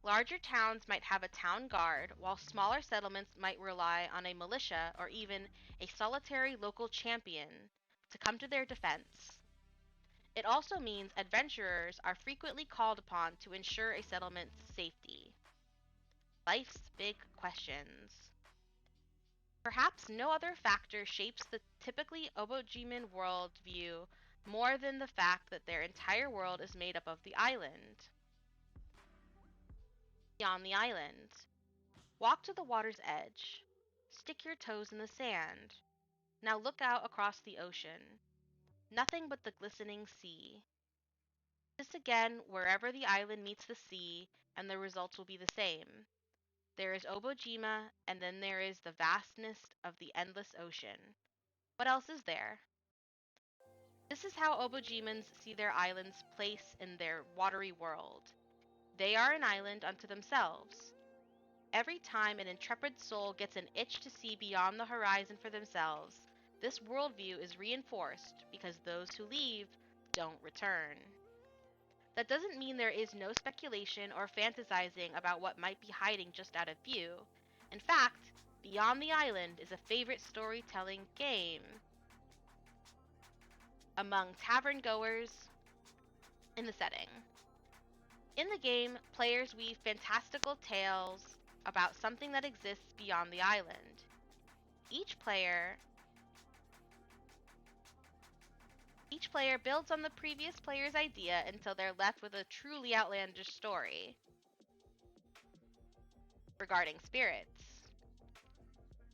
Speaker 1: Larger towns might have a town guard, while smaller settlements might rely on a militia or even a solitary local champion to come to their defense. It also means adventurers are frequently called upon to ensure a settlement's safety. Life's big questions. Perhaps no other factor shapes the typically Obojiman worldview more than the fact that their entire world is made up of the island. Beyond the island. Walk to the water's edge. Stick your toes in the sand. Now look out across the ocean. Nothing but the glistening sea. This again wherever the island meets the sea, and the results will be the same. There is Obojima, and then there is the vastness of the endless ocean. What else is there? This is how Obojimans see their island's place in their watery world. They are an island unto themselves. Every time an intrepid soul gets an itch to see beyond the horizon for themselves, this worldview is reinforced because those who leave don't return. That doesn't mean there is no speculation or fantasizing about what might be hiding just out of view. In fact, Beyond the Island is a favorite storytelling game among tavern goers in the setting. In the game, players weave fantastical tales about something that exists beyond the island. Each player builds on the previous player's idea until they're left with a truly outlandish story. Regarding spirits.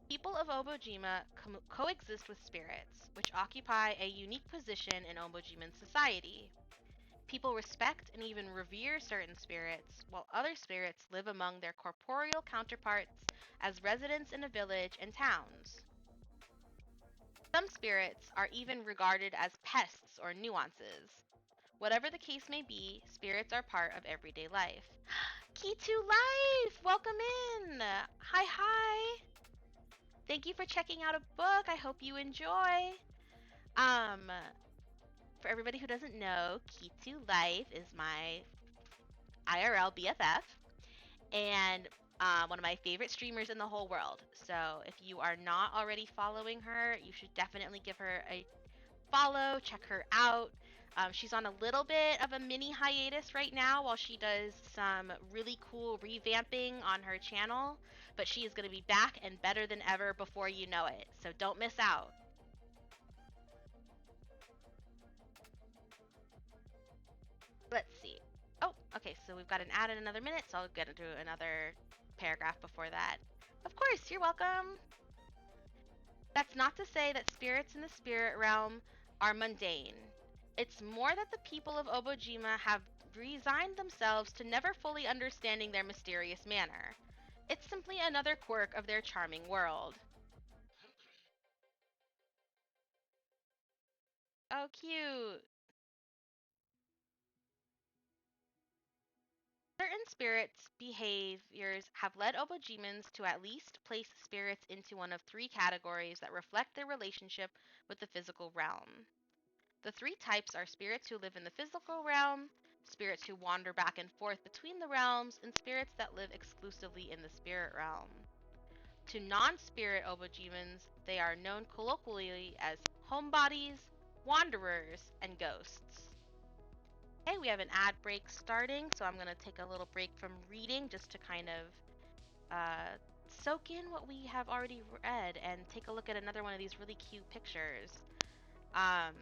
Speaker 1: People of Obojima coexist with spirits, which occupy a unique position in Obojiman society. People respect and even revere certain spirits, while other spirits live among their corporeal counterparts as residents in a village and towns. Some spirits are even regarded as pests or nuances. Whatever the case may be, spirits are part of everyday life. Key to Life! Welcome in! Hi, hi! Thank you for checking out a book. I hope you enjoy. Um, for everybody who doesn't know, Key to Life is my IRL BFF and one of my favorite streamers in the whole world. So if you are not already following her, you should definitely give her a follow, check her out. She's on a little bit of a mini hiatus right now while she does some really cool revamping on her channel, but she is going to be back and better than ever before you know it. So don't miss out. Let's see. Oh, okay, so we've got an ad in another minute, so I'll get into another paragraph before that. Of course, you're welcome. That's not to say that spirits in the spirit realm are mundane. It's more that the people of Obojima have resigned themselves to never fully understanding their mysterious manner. It's simply another quirk of their charming world. Oh, cute. Certain spirits' behaviors have led Obojimans to at least place spirits into one of three categories that reflect their relationship with the physical realm. The three types are spirits who live in the physical realm, spirits who wander back and forth between the realms, and spirits that live exclusively in the spirit realm. To non-spirit Obojimans, they are known colloquially as homebodies, wanderers, and ghosts. Okay, we have an ad break starting, so I'm going to take a little break from reading just to kind of soak in what we have already read and take a look at another one of these really cute pictures. Um,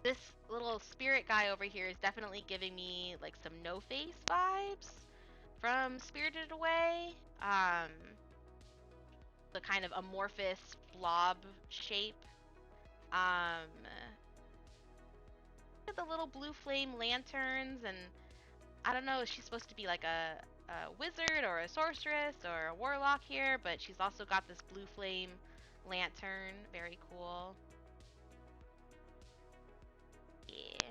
Speaker 1: this little spirit guy over here is definitely giving me like some No Face vibes from Spirited Away. The kind of amorphous blob shape. Look at the little blue flame lanterns, and I don't know, is she supposed to be like a wizard or a sorceress or a warlock here? But she's also got this blue flame lantern. Very cool. Yeah.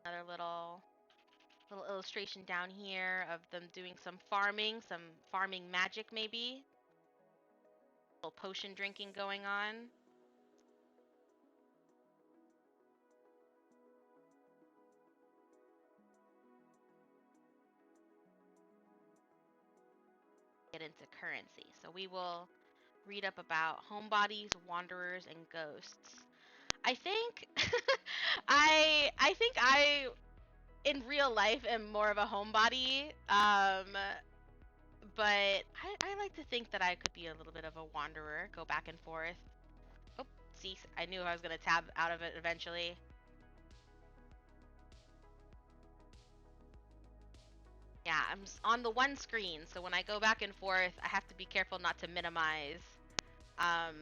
Speaker 1: Another little illustration down here of them doing some farming magic maybe. A little potion drinking going on. Get into currency. So we will read up about homebodies, wanderers, and ghosts. I think I in real life am more of a homebody. But I like to think that I could be a little bit of a wanderer, go back and forth. Oh, see, I knew I was gonna tab out of it eventually. Yeah, I'm on the one screen, so when I go back and forth, I have to be careful not to minimize um,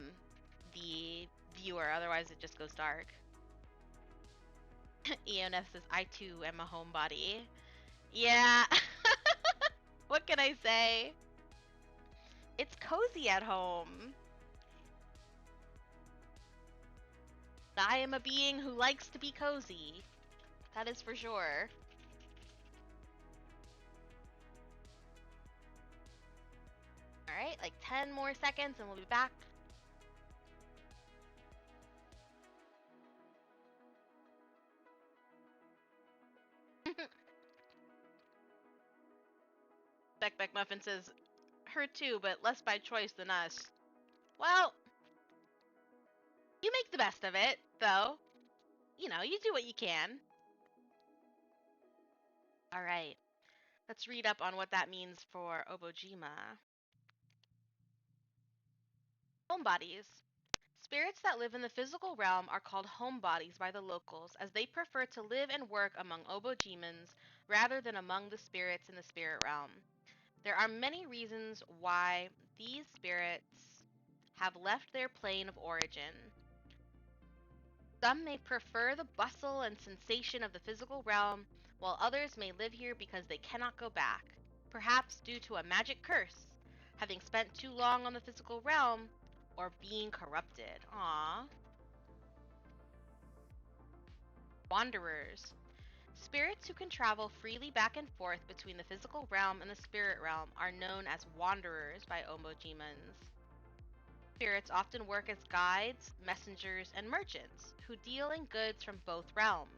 Speaker 1: the viewer, otherwise it just goes dark. EONF says, I too am a homebody. Yeah. What can I say? It's cozy at home. I am a being who likes to be cozy. That is for sure. Alright, like 10 more seconds and we'll be back. Beck Beck Muffin says, her too, but less by choice than us. Well, you make the best of it, though. You know, you do what you can. Alright, let's read up on what that means for Obojima. Homebodies. Spirits that live in the physical realm are called homebodies by the locals, as they prefer to live and work among Obojimans rather than among the spirits in the spirit realm. There are many reasons why these spirits have left their plane of origin. Some may prefer the bustle and sensation of the physical realm, while others may live here because they cannot go back, perhaps due to a magic curse, having spent too long on the physical realm, or being corrupted. Aww. Wanderers. Spirits who can travel freely back and forth between the physical realm and the spirit realm are known as wanderers by Obojimans. Spirits often work as guides, messengers, and merchants who deal in goods from both realms.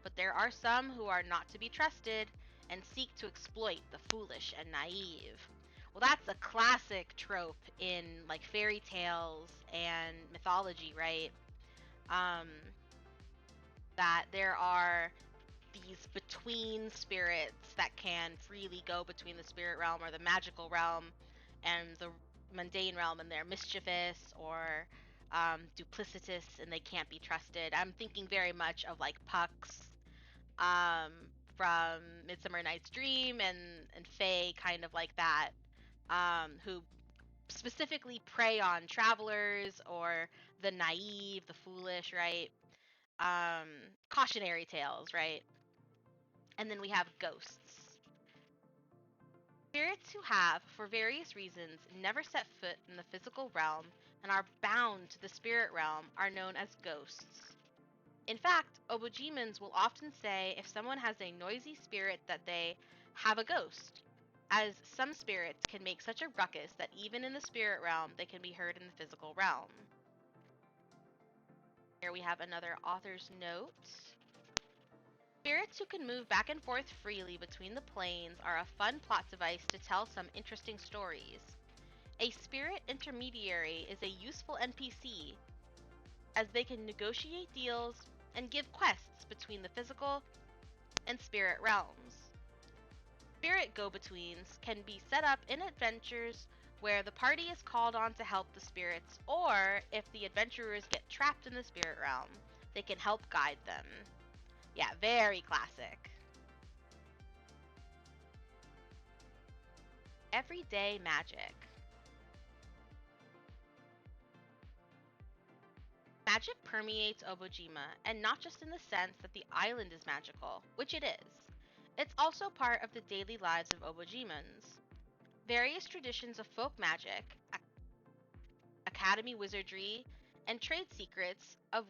Speaker 1: But there are some who are not to be trusted and seek to exploit the foolish and naive. Well, that's a classic trope in like fairy tales and mythology, right? Um, that there are these between spirits that can freely go between the spirit realm or the magical realm and the mundane realm, and they're mischievous or duplicitous and they can't be trusted. I'm thinking very much of like Pucks from Midsummer Night's Dream and Faye, kind of like that, who specifically prey on travelers or the naive, the foolish, right? Cautionary tales, right? And then we have ghosts. Spirits who have, for various reasons, never set foot in the physical realm and are bound to the spirit realm are known as ghosts. In fact, Obojimans will often say if someone has a noisy spirit that they have a ghost, as some spirits can make such a ruckus that even in the spirit realm they can be heard in the physical realm. Here we have another author's note. Spirits who can move back and forth freely between the planes are a fun plot device to tell some interesting stories. A spirit intermediary is a useful NPC, as they can negotiate deals and give quests between the physical and spirit realms. Spirit go-betweens can be set up in adventures where the party is called on to help the spirits, or if the adventurers get trapped in the spirit realm, they can help guide them. Yeah, very classic. Everyday magic. Magic permeates Obojima, and not just in the sense that the island is magical, which it is. It's also part of the daily lives of Obojimans. Various traditions of folk magic, academy wizardry, and trade secrets of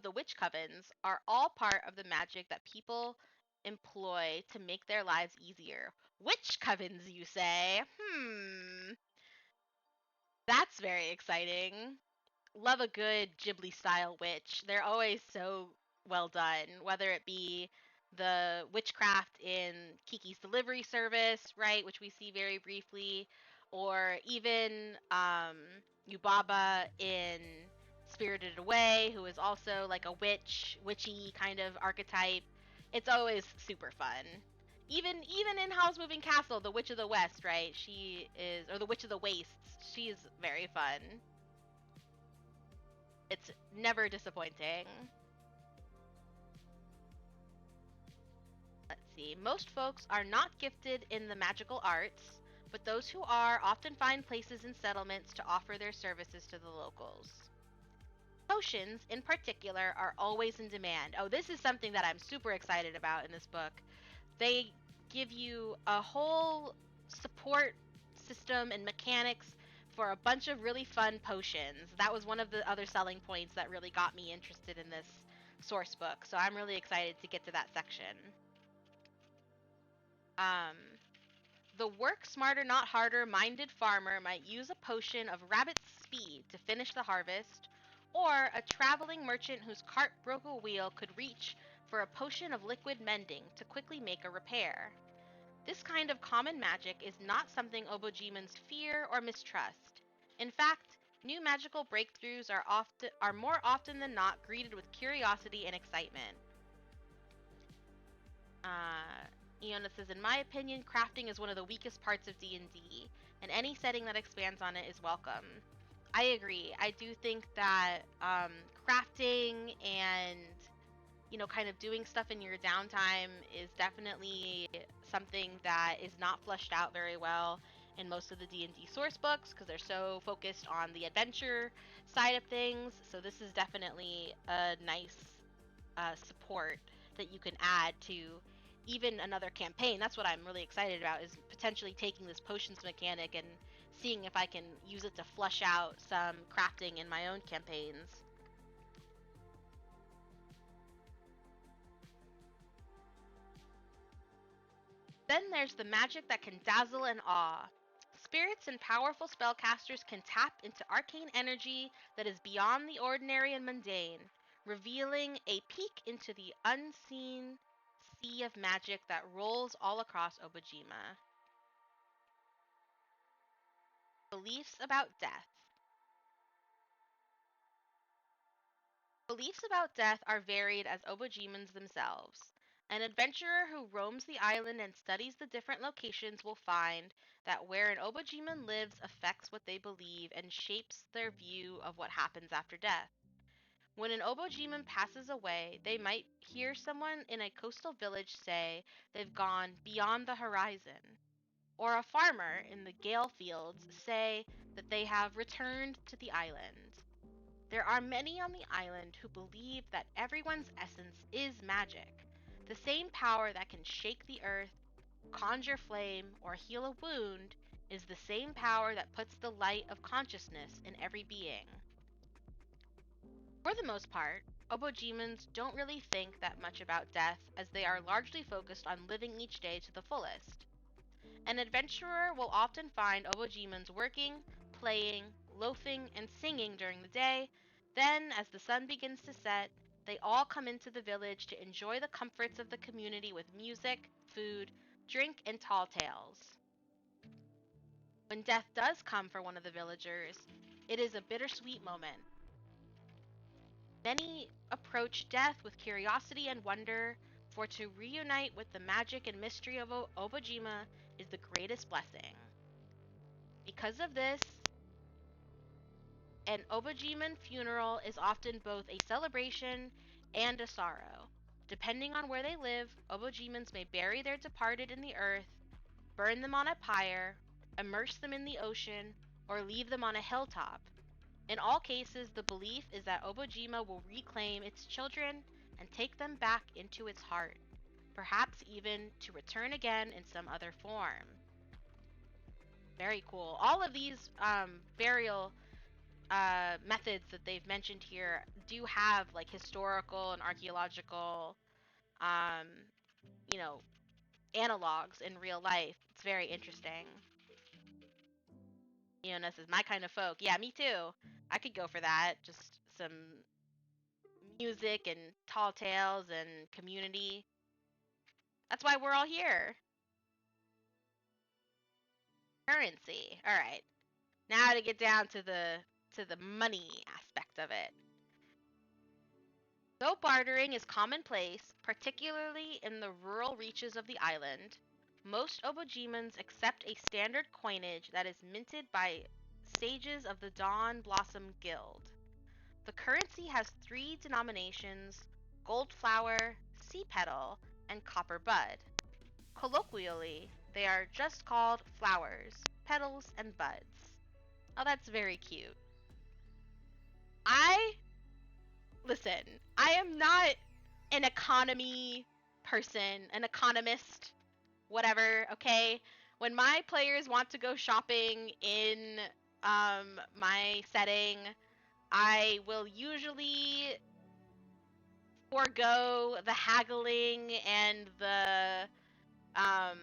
Speaker 1: the witch covens are all part of the magic that people employ to make their lives easier. Witch covens, you say? That's very exciting. Love a good Ghibli style witch. They're always so well done, whether it be the witchcraft in Kiki's Delivery Service, right, which we see very briefly, or even Yubaba in Spirited Away, who is also like a witchy kind of archetype. It's always super fun. Even in Howl's Moving Castle, the Witch of the West, right? She is, or the Witch of the Wastes. She is very fun. It's never disappointing. Let's see. Most folks are not gifted in the magical arts, but those who are often find places in settlements to offer their services to the locals. Potions, in particular, are always in demand. Oh, this is something that I'm super excited about in this book. They give you a whole support system and mechanics for a bunch of really fun potions. That was one of the other selling points that really got me interested in this source book. So I'm really excited to get to that section. The work smarter, not harder minded farmer might use a potion of rabbit's speed to finish the harvest, or a traveling merchant whose cart broke a wheel could reach for a potion of liquid mending to quickly make a repair. This kind of common magic is not something Obojimans fear or mistrust. In fact, new magical breakthroughs are more often than not greeted with curiosity and excitement. Iona says, in my opinion, crafting is one of the weakest parts of D&D, and any setting that expands on it is welcome. I agree. I do think that crafting and kind of doing stuff in your downtime is definitely something that is not fleshed out very well in most of the D&D source books because they're so focused on the adventure side of things. So this is definitely a nice support that you can add to even another campaign. That's what I'm really excited about, is potentially taking this potions mechanic and seeing if I can use it to flush out some crafting in my own campaigns. Then there's the magic that can dazzle and awe. Spirits and powerful spellcasters can tap into arcane energy that is beyond the ordinary and mundane, revealing a peek into the unseen sea of magic that rolls all across Obojima. Beliefs about death. Beliefs about death are varied as Obojimans themselves. An adventurer who roams the island and studies the different locations will find that where an Obojiman lives affects what they believe and shapes their view of what happens after death. When an Obojiman passes away, they might hear someone in a coastal village say they've gone beyond the horizon, or a farmer in the Gale Fields say that they have returned to the island. There are many on the island who believe that everyone's essence is magic, the same power that can shake the earth, conjure flame, or heal a wound is the same power that puts the light of consciousness in every being. For the most part, Obojimans don't really think that much about death as they are largely focused on living each day to the fullest. An adventurer will often find Obojimans working, playing, loafing, and singing during the day. Then, as the sun begins to set, they all come into the village to enjoy the comforts of the community with music, food, drink, and tall tales. When death does come for one of the villagers, it is a bittersweet moment. Many approach death with curiosity and wonder, for to reunite with the magic and mystery of Obojima is the greatest blessing. Because of this, an Obojiman funeral is often both a celebration and a sorrow. Depending on where they live, Obojimans may bury their departed in the earth, burn them on a pyre, immerse them in the ocean, or leave them on a hilltop. In all cases, the belief is that Obojima will reclaim its children and take them back into its heart, perhaps even to return again in some other form. Very cool. All of these burial methods that they've mentioned here do have like historical and archaeological, um, you know, analogs in real life. It's very interesting. This is my kind of folk. Yeah, me too. I could go for that. Just some music and tall tales and community. That's why we're all here. Currency. All right. Now to get down to the money aspect of it. Though bartering is commonplace, particularly in the rural reaches of the island, most Obojimans accept a standard coinage that is minted by sages of the Dawn Blossom Guild. The currency has three denominations: gold flower, sea petal, and copper bud. Colloquially, they are just called flowers, petals, and buds. Oh, that's very cute. I Listen, I am not an economy person, an economist, whatever, okay? When my players want to go shopping in my setting, I will usually forego the haggling and um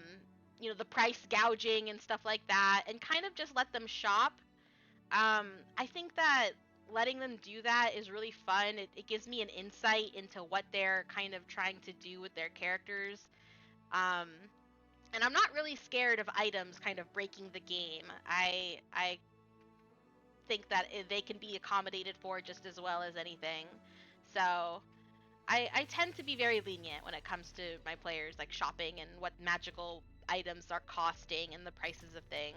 Speaker 1: the price gouging and stuff like that and kind of just let them shop. I think that letting them do that is really fun. It gives me an insight into what they're kind of trying to do with their characters. Um, and I'm not really scared of items kind of breaking the game. I think that they can be accommodated for just as well as anything. So I tend to be very lenient when it comes to my players, like shopping and what magical items are costing and the prices of things.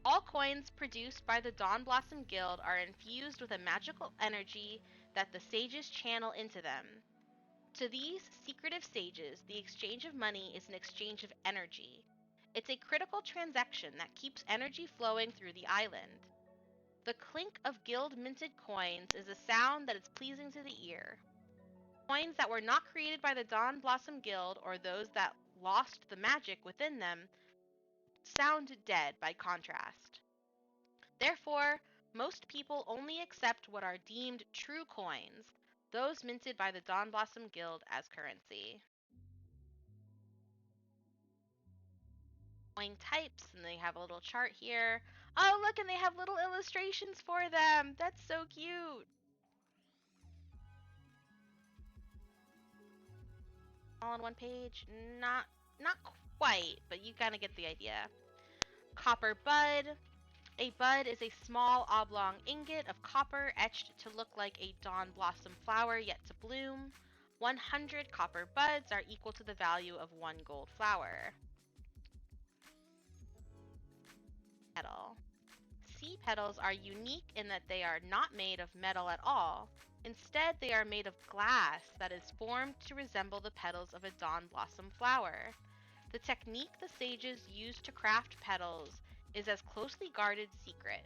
Speaker 1: All coins produced by the Dawn Blossom Guild are infused with a magical energy that the sages channel into them. To these secretive sages, the exchange of money is an exchange of energy. It's a critical transaction that keeps energy flowing through the island. The clink of guild-minted coins is a sound that is pleasing to the ear. Coins that were not created by the Dawn Blossom Guild or those that lost the magic within them sound dead by contrast. Therefore, most people only accept what are deemed true coins, those minted by the Dawn Blossom Guild as currency. Coin types, and they have a little chart here. Oh, look, and they have little illustrations for them. That's so cute. All on one page? Not quite, but you kind of get the idea. Copper bud. A bud is a small oblong ingot of copper etched to look like a dawn blossom flower yet to bloom. 100 copper buds are equal to the value of 1 gold flower. Petal. Sea petals are unique in that they are not made of metal at all. Instead, they are made of glass that is formed to resemble the petals of a dawn blossom flower. The technique the sages used to craft petals is as closely guarded secret.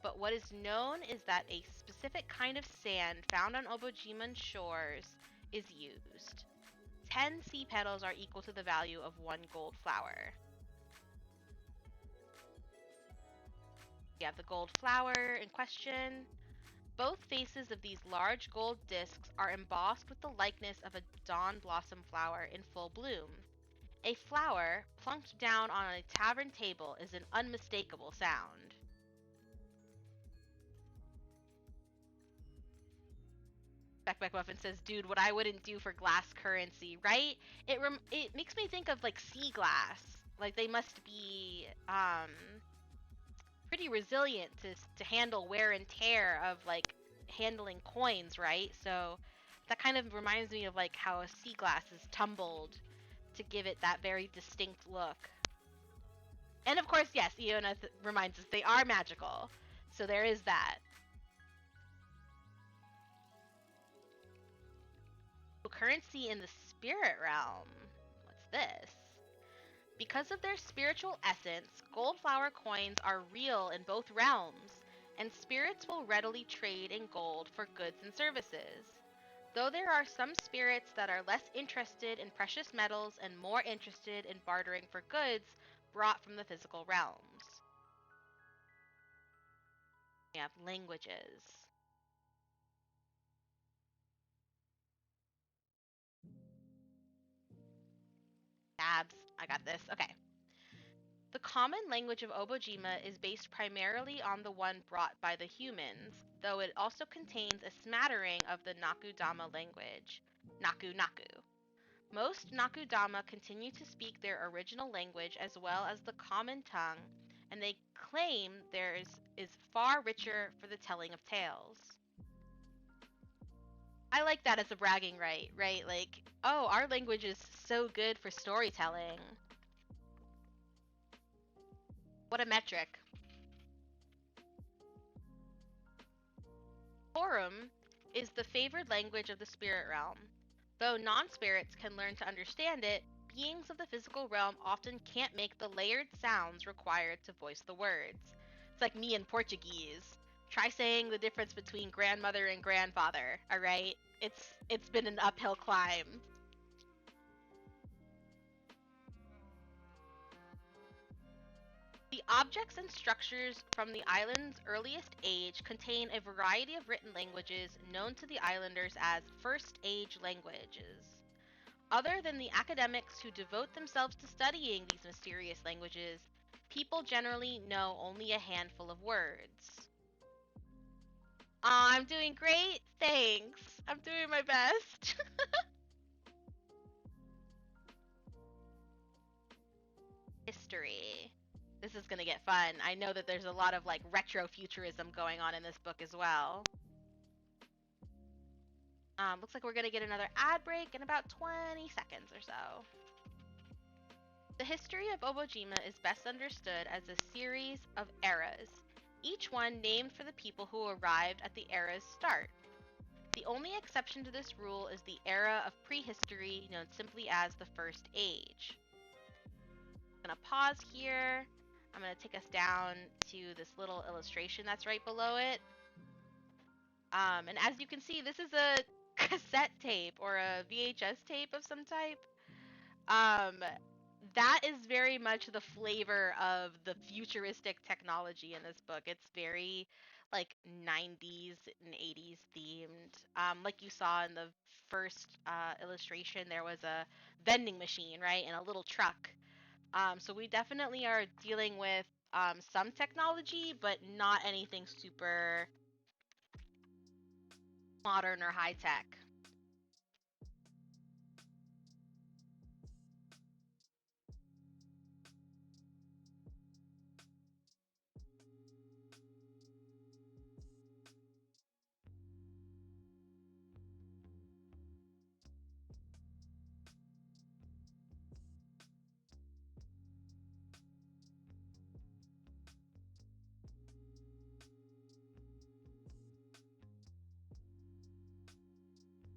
Speaker 1: But what is known is that a specific kind of sand found on Obojiman shores is used. 10 sea petals are equal to the value of 1 gold flower. You have the gold flower in question. Both faces of these large gold discs are embossed with the likeness of a dawn blossom flower in full bloom. A flower plunked down on a tavern table is an unmistakable sound. Beck Muffin says, dude, what I wouldn't do for glass currency, right? It makes me think of like sea glass. Like they must be pretty resilient to handle wear and tear of like handling coins, right? So that kind of reminds me of like how a sea glass is tumbled to give it that very distinct look. And of course, yes, Iona reminds us they are magical. So there is that. Currency in the spirit realm. What's this? Because of their spiritual essence, gold flower coins are real in both realms, and spirits will readily trade in gold for goods and services. Though there are some spirits that are less interested in precious metals and more interested in bartering for goods brought from the physical realms. We have languages. Tabs. I got this. Okay. The common language of Obojima is based primarily on the one brought by the humans, though it also contains a smattering of the Nakudama language, Naku Naku. Most Nakudama continue to speak their original language as well as the common tongue, and they claim theirs is far richer for the telling of tales. I like that as a bragging right? Like, oh, our language is so good for storytelling. What a metric. Forum is the favored language of the spirit realm. Though non-spirits can learn to understand it, beings of the physical realm often can't make the layered sounds required to voice the words. It's like me in Portuguese. Try saying the difference between grandmother and grandfather, alright? It's been an uphill climb. The objects and structures from the island's earliest age contain a variety of written languages known to the islanders as First Age languages. Other than the academics who devote themselves to studying these mysterious languages, people generally know only a handful of words. I'm doing great, thanks. I'm doing my best. History. This is gonna get fun. I know that there's a lot of like retro futurism going on in this book as well. Looks like we're gonna get another ad break in about 20 seconds or so. The history of Obojima is best understood as a series of eras, each one named for the people who arrived at the era's start. The only exception to this rule is the era of prehistory, known simply as the First Age. I'm going to pause here. I'm going to take us down to this little illustration that's right below it. And as you can see, this is a cassette tape or a VHS tape of some type. That is very much the flavor of the futuristic technology in this book. It's very like 90s and 80s themed. Like you saw in the first illustration, there was a vending machine, right, and a little truck. So we definitely are dealing with some technology, but not anything super modern or high tech.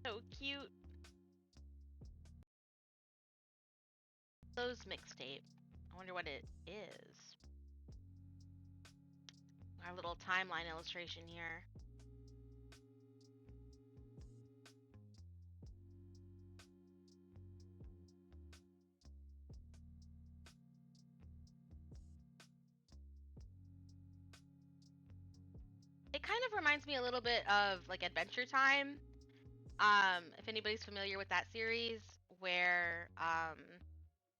Speaker 1: So cute. Those mixtape. I wonder what it is. Our little timeline illustration here. It kind of reminds me a little bit of like Adventure Time. If anybody's familiar with that series, where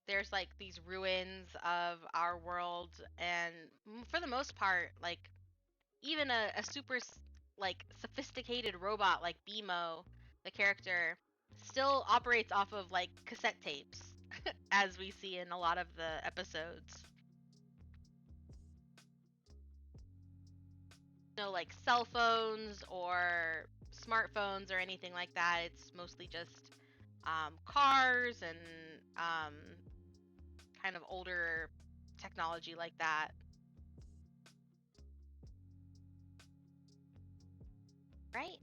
Speaker 1: there's like these ruins of our world, and for the most part, like even a super like sophisticated robot like BMO, the character, still operates off of like cassette tapes, as we see in a lot of the episodes. No like cell phones or smartphones or anything like that. It's mostly just cars and kind of older technology like that. Right?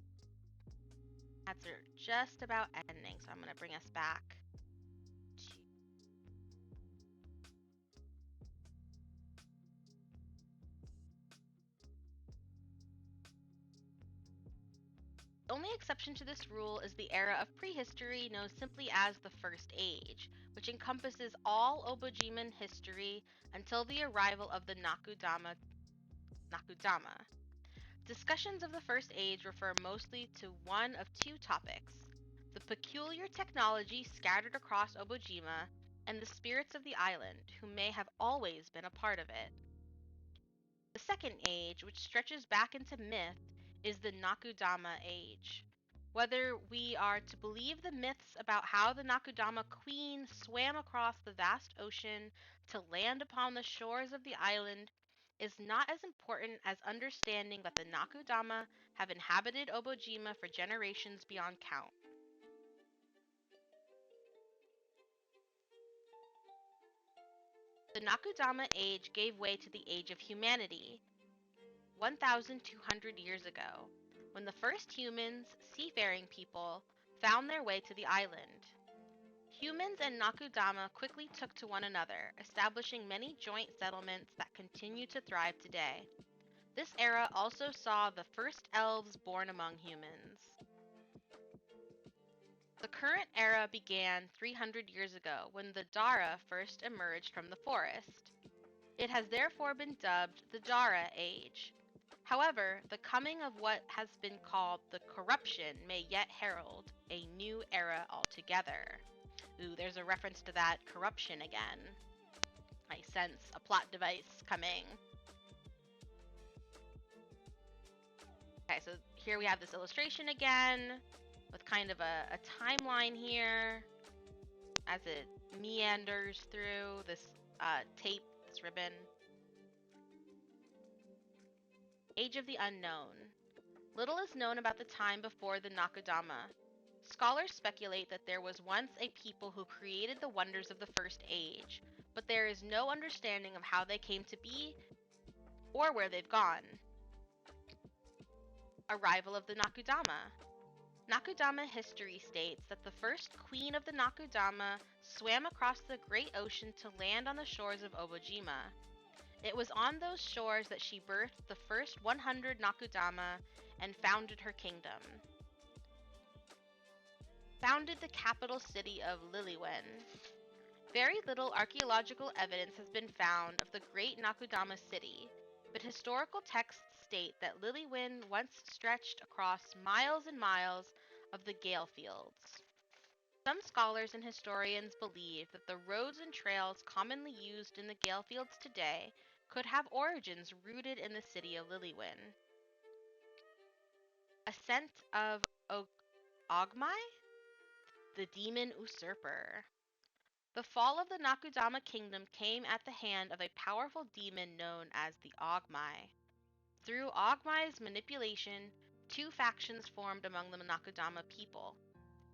Speaker 1: Ads are just about ending, so I'm going to bring us back to... The only exception to this rule is the era of prehistory known simply as the First Age, which encompasses all Obojiman history until the arrival of the Nakudama. Discussions of the First Age refer mostly to one of two topics: the peculiar technology scattered across Obojima, and the spirits of the island, who may have always been a part of it. The Second Age, which stretches back into myth, is the Nakudama Age. Whether we are to believe the myths about how the Nakudama Queen swam across the vast ocean to land upon the shores of the island is not as important as understanding that the Nakudama have inhabited Obojima for generations beyond count. The Nakudama Age gave way to the Age of Humanity 1,200 years ago, when the first humans, seafaring people, found their way to the island. Humans and Nakudama quickly took to one another, establishing many joint settlements that continue to thrive today. This era also saw the first elves born among humans. The current era began 300 years ago, when the Dara first emerged from the forest. It has therefore been dubbed the Dara Age. However, the coming of what has been called the corruption may yet herald a new era altogether. Ooh, there's a reference to that corruption again. I sense a plot device coming. Okay, so here we have this illustration again, with kind of a timeline here as it meanders through this tape, this ribbon. Age of the Unknown. Little is known about the time before the Nakudama. Scholars speculate that there was once a people who created the wonders of the First Age, but there is no understanding of how they came to be or where they've gone. Arrival of the Nakudama. Nakudama history states that the first queen of the Nakudama swam across the great ocean to land on the shores of Obojima. It was on those shores that she birthed the first 100 Nakudama and founded her kingdom. Founded the capital city of Liliwen. Very little archaeological evidence has been found of the great Nakudama city, but historical texts state that Liliwen once stretched across miles and miles of the Gale Fields. Some scholars and historians believe that the roads and trails commonly used in the Gale Fields today could have origins rooted in the city of Liliwen. Ascent of Ogmai, the demon usurper. The fall of the Nakudama kingdom came at the hand of a powerful demon known as the Ogmai. Through Ogmai's manipulation, two factions formed among the Nakudama people.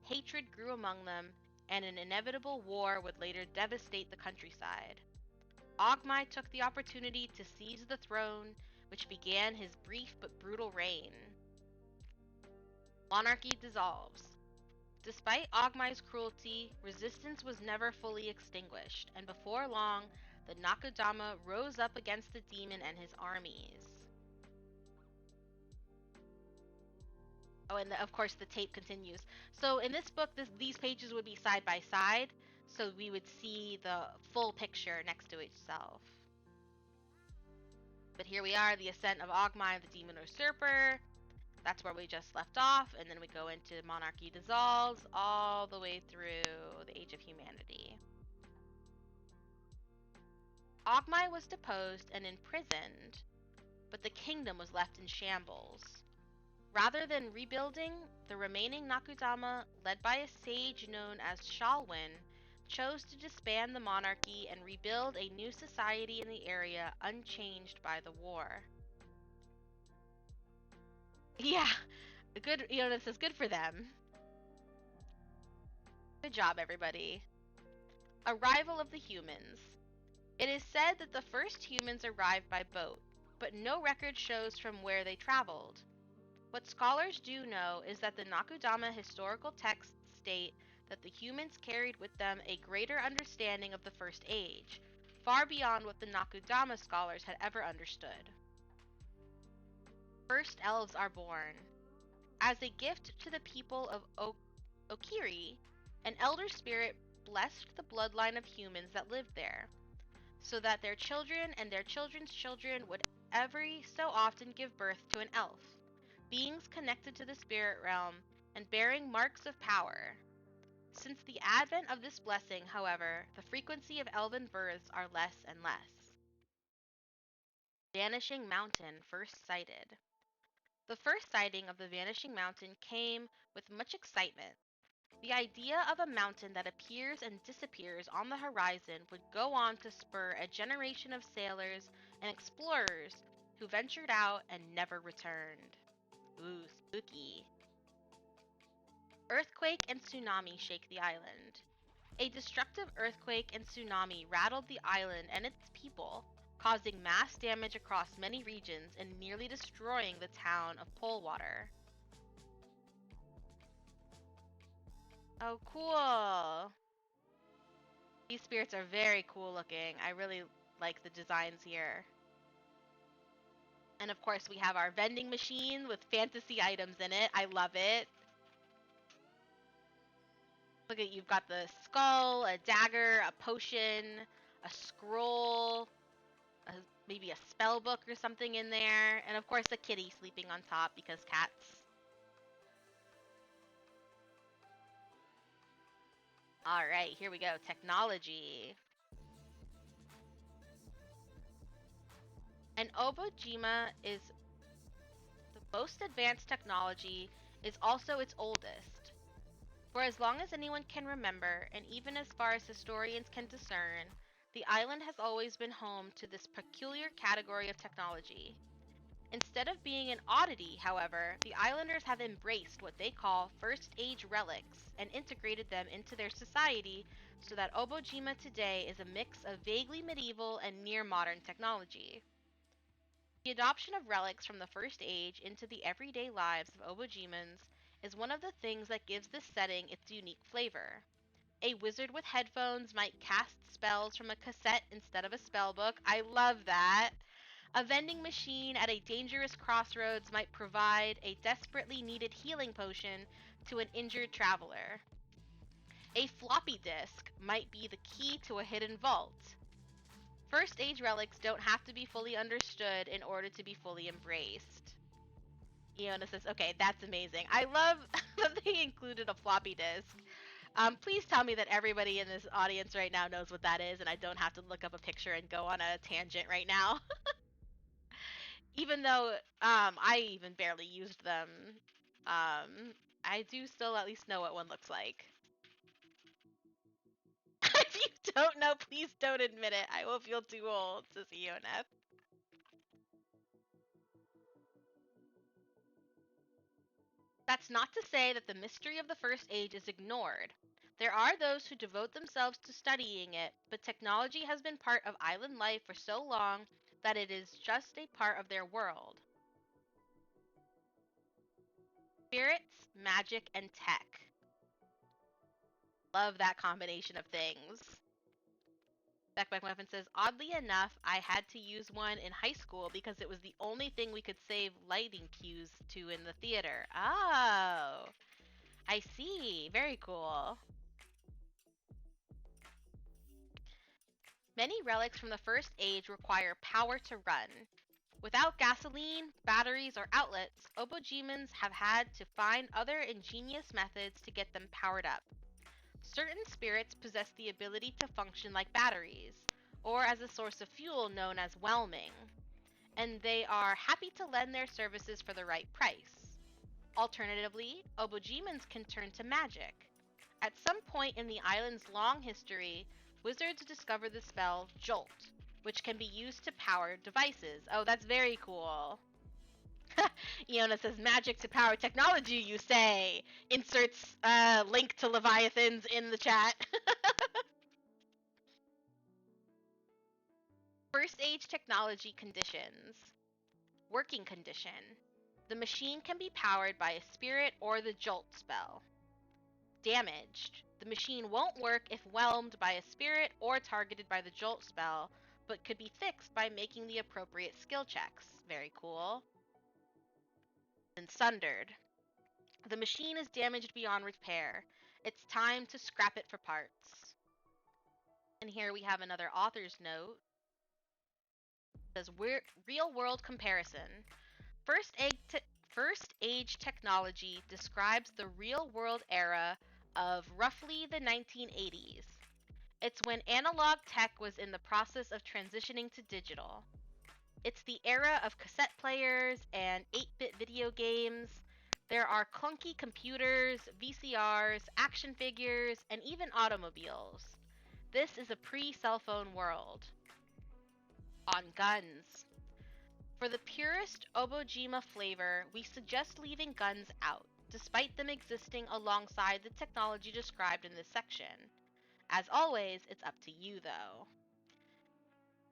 Speaker 1: Hatred grew among them, and an inevitable war would later devastate the countryside. Ogmai took the opportunity to seize the throne, which began his brief but brutal reign. Monarchy dissolves. Despite Ogmai's cruelty, resistance was never fully extinguished, and before long, the Nakudama rose up against the demon and his armies. Oh, and of course the tape continues. So in this book, these pages would be side by side, so we would see the full picture next to itself. But here we are, the ascent of Ogmai, the demon usurper. That's where we just left off, and then we go into monarchy dissolves all the way through the Age of Humanity. Ogmai was deposed and imprisoned, but the kingdom was left in shambles. Rather than rebuilding, the remaining Nakudama, led by a sage known as Shalwyn, chose to disband the monarchy and rebuild a new society in the area unchanged by the war. Yeah, good. This is good for them. Good job, everybody. Arrival of the humans. It is said that the first humans arrived by boat, but no record shows from where they traveled. What scholars do know is that the Nakudama historical texts state that the humans carried with them a greater understanding of the First Age, far beyond what the Nakudama scholars had ever understood. First elves are born. As a gift to the people of Okiri, an elder spirit blessed the bloodline of humans that lived there, so that their children and their children's children would every so often give birth to an elf, beings connected to the spirit realm and bearing marks of power. Since the advent of this blessing, however, the frequency of elven births are less and less. Vanishing Mountain first sighted. The first sighting of the Vanishing Mountain came with much excitement. The idea of a mountain that appears and disappears on the horizon would go on to spur a generation of sailors and explorers who ventured out and never returned. Ooh, spooky. Earthquake and tsunami shake the island. A destructive earthquake and tsunami rattled the island and its people, causing mass damage across many regions and nearly destroying the town of Polwater. Oh, cool! These spirits are very cool looking. I really like the designs here. And of course, we have our vending machine with fantasy items in it. I love it. Look at, you've got the skull, a dagger, a potion, a scroll, maybe a spell book or something in there, and of course a kitty sleeping on top because cats. Alright, here we go. Technology. And Obojima is the most advanced technology, is also its oldest. For as long as anyone can remember, and even as far as historians can discern, the island has always been home to this peculiar category of technology. Instead of being an oddity, however, the islanders have embraced what they call First Age relics and integrated them into their society so that Obojima today is a mix of vaguely medieval and near-modern technology. The adoption of relics from the First Age into the everyday lives of Obojimans is one of the things that gives this setting its unique flavor. A wizard with headphones might cast spells from a cassette instead of a spellbook. I love that. A vending machine at a dangerous crossroads might provide a desperately needed healing potion to an injured traveler. A floppy disk might be the key to a hidden vault. First age relics don't have to be fully understood in order to be fully embraced. Iona says, okay, that's amazing. I love that they included a floppy disk. Please tell me that everybody in this audience right now knows what that is, and I don't have to look up a picture and go on a tangent right now. Even though I even barely used them, I do still at least know what one looks like. If you don't know, please don't admit it. I will feel too old, says Iona. That's not to say that the mystery of the First Age is ignored. There are those who devote themselves to studying it, but technology has been part of island life for so long that it is just a part of their world. Spirits, magic, and tech. Love that combination of things. Beck Muffin says, oddly enough, I had to use one in high school because it was the only thing we could save lighting cues to in the theater. Oh, I see. Very cool. Many relics from the First Age require power to run. Without gasoline, batteries, or outlets, Obojimans have had to find other ingenious methods to get them powered up. Certain spirits possess the ability to function like batteries, or as a source of fuel known as whelming, and they are happy to lend their services for the right price. Alternatively, Obojimans can turn to magic. At some point in the island's long history, wizards discover the spell Jolt, which can be used to power devices. Oh, that's very cool. Iona says, magic to power technology, you say? Inserts link to Leviathans in the chat. First Age technology conditions. Working condition. The machine can be powered by a spirit or the Jolt spell. Damaged. The machine won't work if whelmed by a spirit or targeted by the Jolt spell, but could be fixed by making the appropriate skill checks. Very cool. And sundered. The machine is damaged beyond repair. It's time to scrap it for parts. And here we have another author's note. It says, real world comparison. First Age technology describes the real world era of roughly the 1980s. It's when analog tech was in the process of transitioning to digital. It's the era of cassette players and 8-bit video games. There are clunky computers, VCRs, action figures, and even automobiles. This is a pre-cell phone world. On guns. For the purest Obojima flavor, we suggest leaving guns out, despite them existing alongside the technology described in this section. As always, it's up to you, though.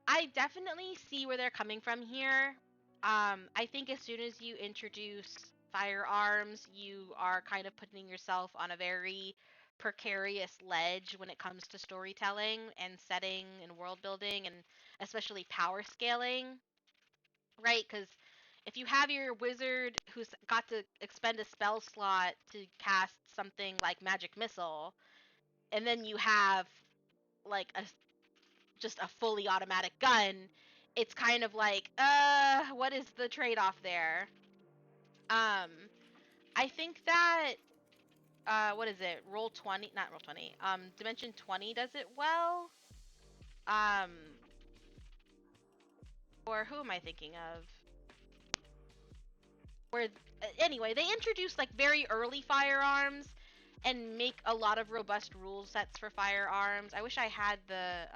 Speaker 1: I definitely see where they're coming from here. I think as soon as you introduce firearms, you are kind of putting yourself on a very precarious ledge when it comes to storytelling and setting and world building and especially power scaling, right? Because if you have your wizard who's got to expend a spell slot to cast something like Magic Missile, and then you have like just a fully automatic gun, it's kind of like, what is the trade-off there? I think that, what is it? Roll20, not Roll20, Dimension 20 does it well. Um, or who am I thinking of? Where, anyway, they introduce like very early firearms and make a lot of robust rule sets for firearms. I wish I had the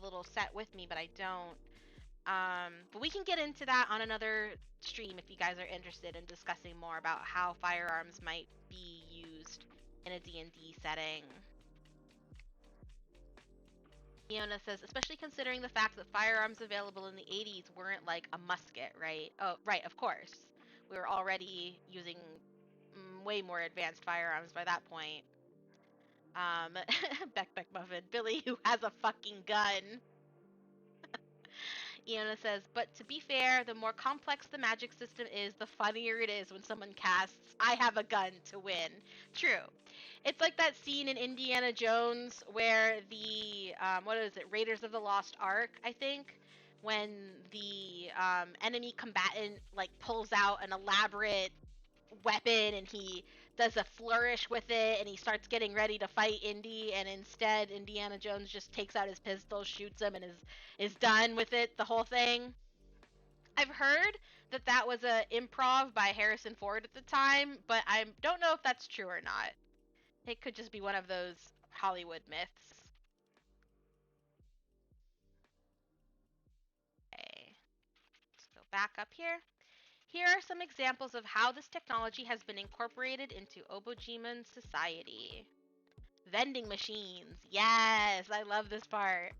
Speaker 1: little set with me, but I don't. But we can get into that on another stream if you guys are interested in discussing more about how firearms might be used in a D&D setting. Iona says, especially considering the fact that firearms available in the 80s weren't like a musket, right? Oh, right, of course. We were already using way more advanced firearms by that point. Beck Muffin, Billy who has a fucking gun. Iona says, but to be fair, the more complex the magic system is, the funnier it is when someone casts, I have a gun to win. True. It's like that scene in Indiana Jones where the, what is it, Raiders of the Lost Ark, I think, when the enemy combatant, like, pulls out an elaborate weapon and he does a flourish with it and he starts getting ready to fight Indy, and instead Indiana Jones just takes out his pistol, shoots him, and is done with it, the whole thing. I've heard that was a improv by Harrison Ford at the time, but I don't know if that's true or not. It could just be one of those Hollywood myths. Okay, let's go back up here. Here are some examples of how this technology has been incorporated into Obojiman society. Vending machines. Yes, I love this part.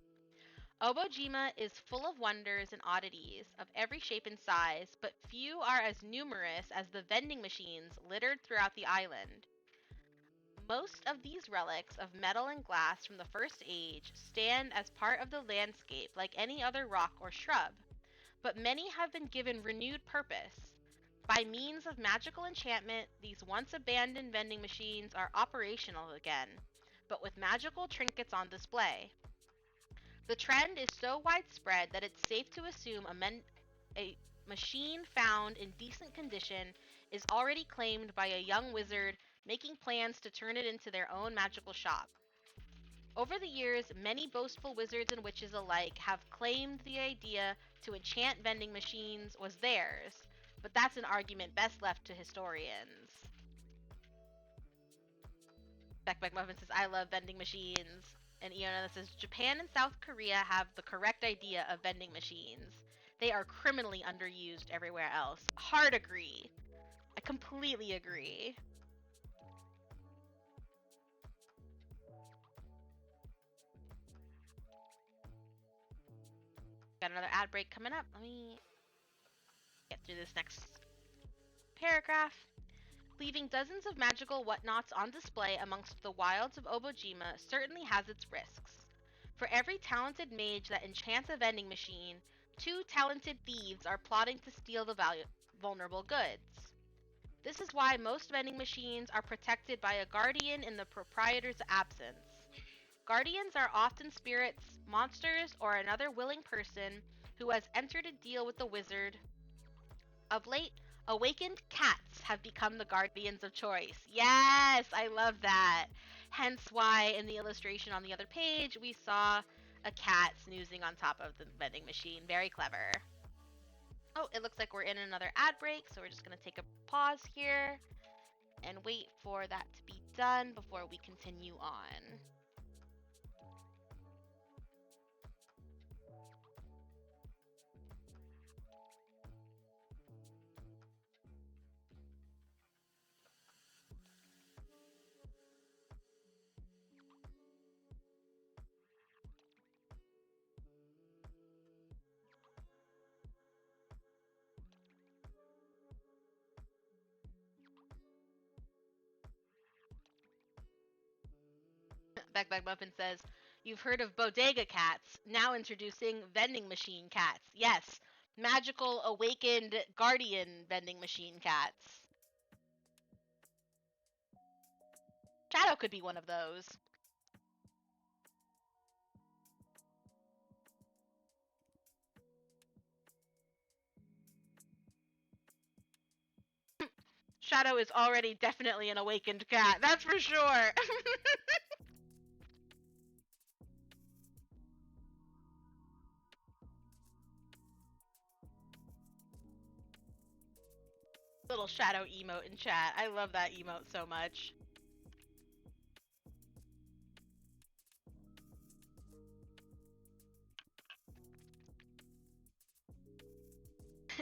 Speaker 1: Obojima is full of wonders and oddities of every shape and size, but few are as numerous as the vending machines littered throughout the island. Most of these relics of metal and glass from the First Age stand as part of the landscape like any other rock or shrub, but many have been given renewed purpose. By means of magical enchantment, these once abandoned vending machines are operational again, but with magical trinkets on display. The trend is so widespread that it's safe to assume a machine found in decent condition is already claimed by a young wizard making plans to turn it into their own magical shop. Over the years, many boastful wizards and witches alike have claimed the idea to enchant vending machines was theirs, but that's an argument best left to historians. Beck Muffin says, I love vending machines. And Iona says, Japan and South Korea have the correct idea of vending machines. They are criminally underused everywhere else. Hard agree. I completely agree. Got another ad break coming up. Let me get through this next paragraph. Leaving dozens of magical whatnots on display amongst the wilds of Obojima certainly has its risks. For every talented mage that enchants a vending machine, 2 talented thieves are plotting to steal the vulnerable goods. This is why most vending machines are protected by a guardian in the proprietor's absence. Guardians are often spirits, monsters, or another willing person who has entered a deal with the wizard. Of late, awakened cats have become the guardians of choice. Yes, I love that. Hence why in the illustration on the other page, we saw a cat snoozing on top of the vending machine. Very clever. Oh, it looks like we're in another ad break, so we're just going to take a pause here and wait for that to be done before we continue on. Beck Muffin says, you've heard of bodega cats. Now introducing vending machine cats. Yes, magical awakened guardian vending machine cats. Shadow could be one of those. Shadow is already definitely an awakened cat. That's for sure. Little Shadow emote in chat. I love that emote so much.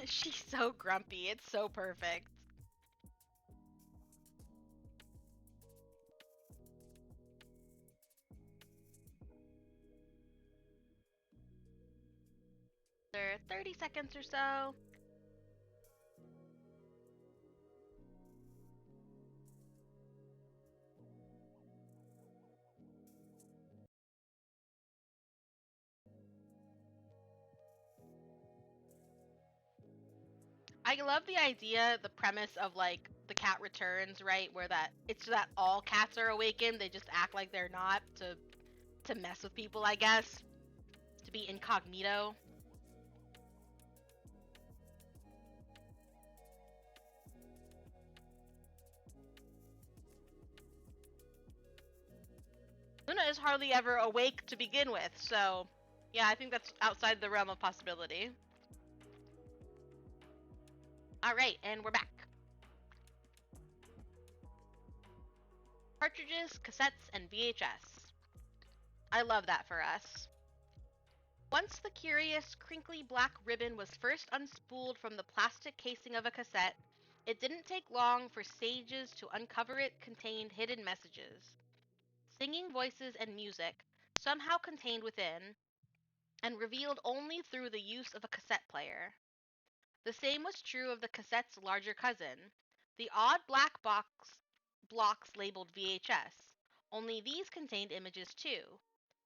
Speaker 1: She's so grumpy. It's so perfect. There 30 seconds or so. I love the idea, the premise of like the cat returns, right? Where it's that all cats are awakened, they just act like they're not to mess with people, I guess. To be incognito. Luna is hardly ever awake to begin with, so yeah, I think that's outside the realm of possibility. Alright, and we're back. Cartridges, cassettes, and VHS. I love that for us. Once the curious, crinkly black ribbon was first unspooled from the plastic casing of a cassette, it didn't take long for sages to uncover it contained hidden messages. Singing voices and music, somehow contained within, and revealed only through the use of a cassette player. The same was true of the cassette's larger cousin, the odd black blocks labeled VHS, only these contained images too.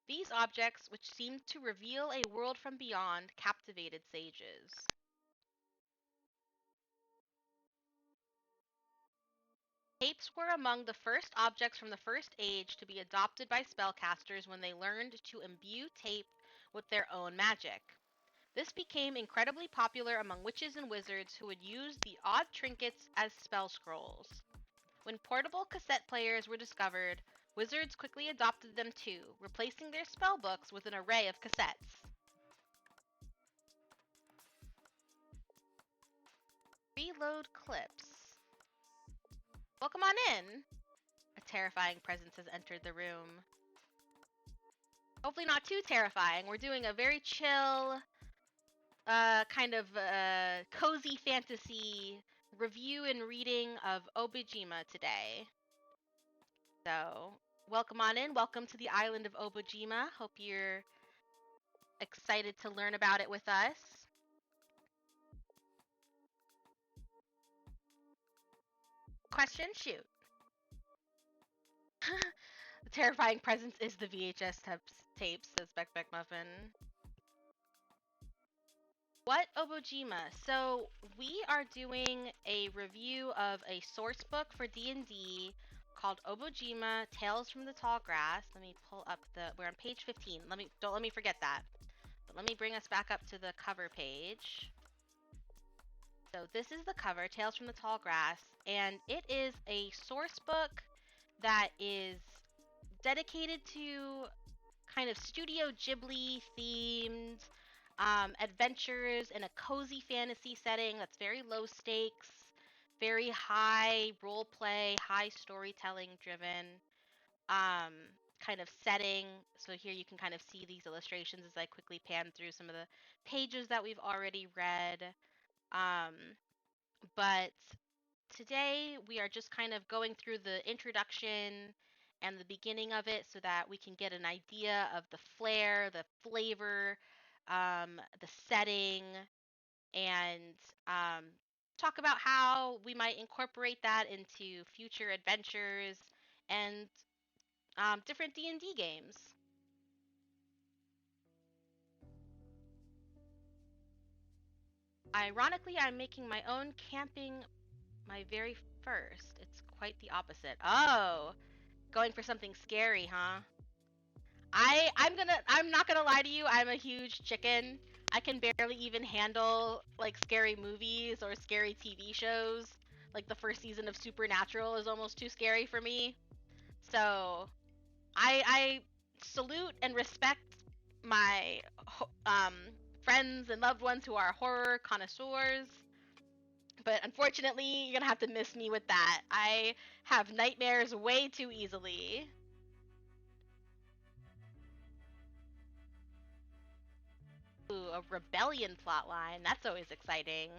Speaker 1: These objects, which seemed to reveal a world from beyond, captivated sages. Tapes were among the first objects from the First Age to be adopted by spellcasters when they learned to imbue tape with their own magic. This became incredibly popular among witches and wizards who would use the odd trinkets as spell scrolls. When portable cassette players were discovered, wizards quickly adopted them too, replacing their spell books with an array of cassettes. Reload clips. Welcome on in! A terrifying presence has entered the room. Hopefully not too terrifying. We're doing a very chill, kind of cozy fantasy review and reading of Obojima today. So, welcome on in. Welcome to the Island of Obojima. Hope you're excited to learn about it with us. Question, shoot. The terrifying presence is the VHS tapes, says Beck Beck Muffin. What Obojima? So we are doing a review of a source book for D&D called Obojima: Tales from the Tall Grass. Let me pull up we're on page 15. Don't let me forget that. But let me bring us back up to the cover page. So this is the cover, Tales from the Tall Grass, and it is a source book that is dedicated to kind of Studio Ghibli themed adventures in a cozy fantasy setting that's very low stakes, very high role play, high storytelling driven kind of setting. So here you can kind of see these illustrations as I quickly pan through some of the pages that we've already read. But today we are just kind of going through the introduction and the beginning of it so that we can get an idea of the flair, the flavor, the setting, and talk about how we might incorporate that into future adventures and different D&D games. Ironically, I'm making my own camping my very first. It's quite the opposite. Oh, going for something scary, huh? I'm not gonna lie to you, I'm a huge chicken. I can barely even handle like scary movies or scary TV shows. Like the first season of Supernatural is almost too scary for me. So I salute and respect my friends and loved ones who are horror connoisseurs. But unfortunately, you're gonna have to miss me with that. I have nightmares way too easily. Ooh, a rebellion plotline. That's always exciting.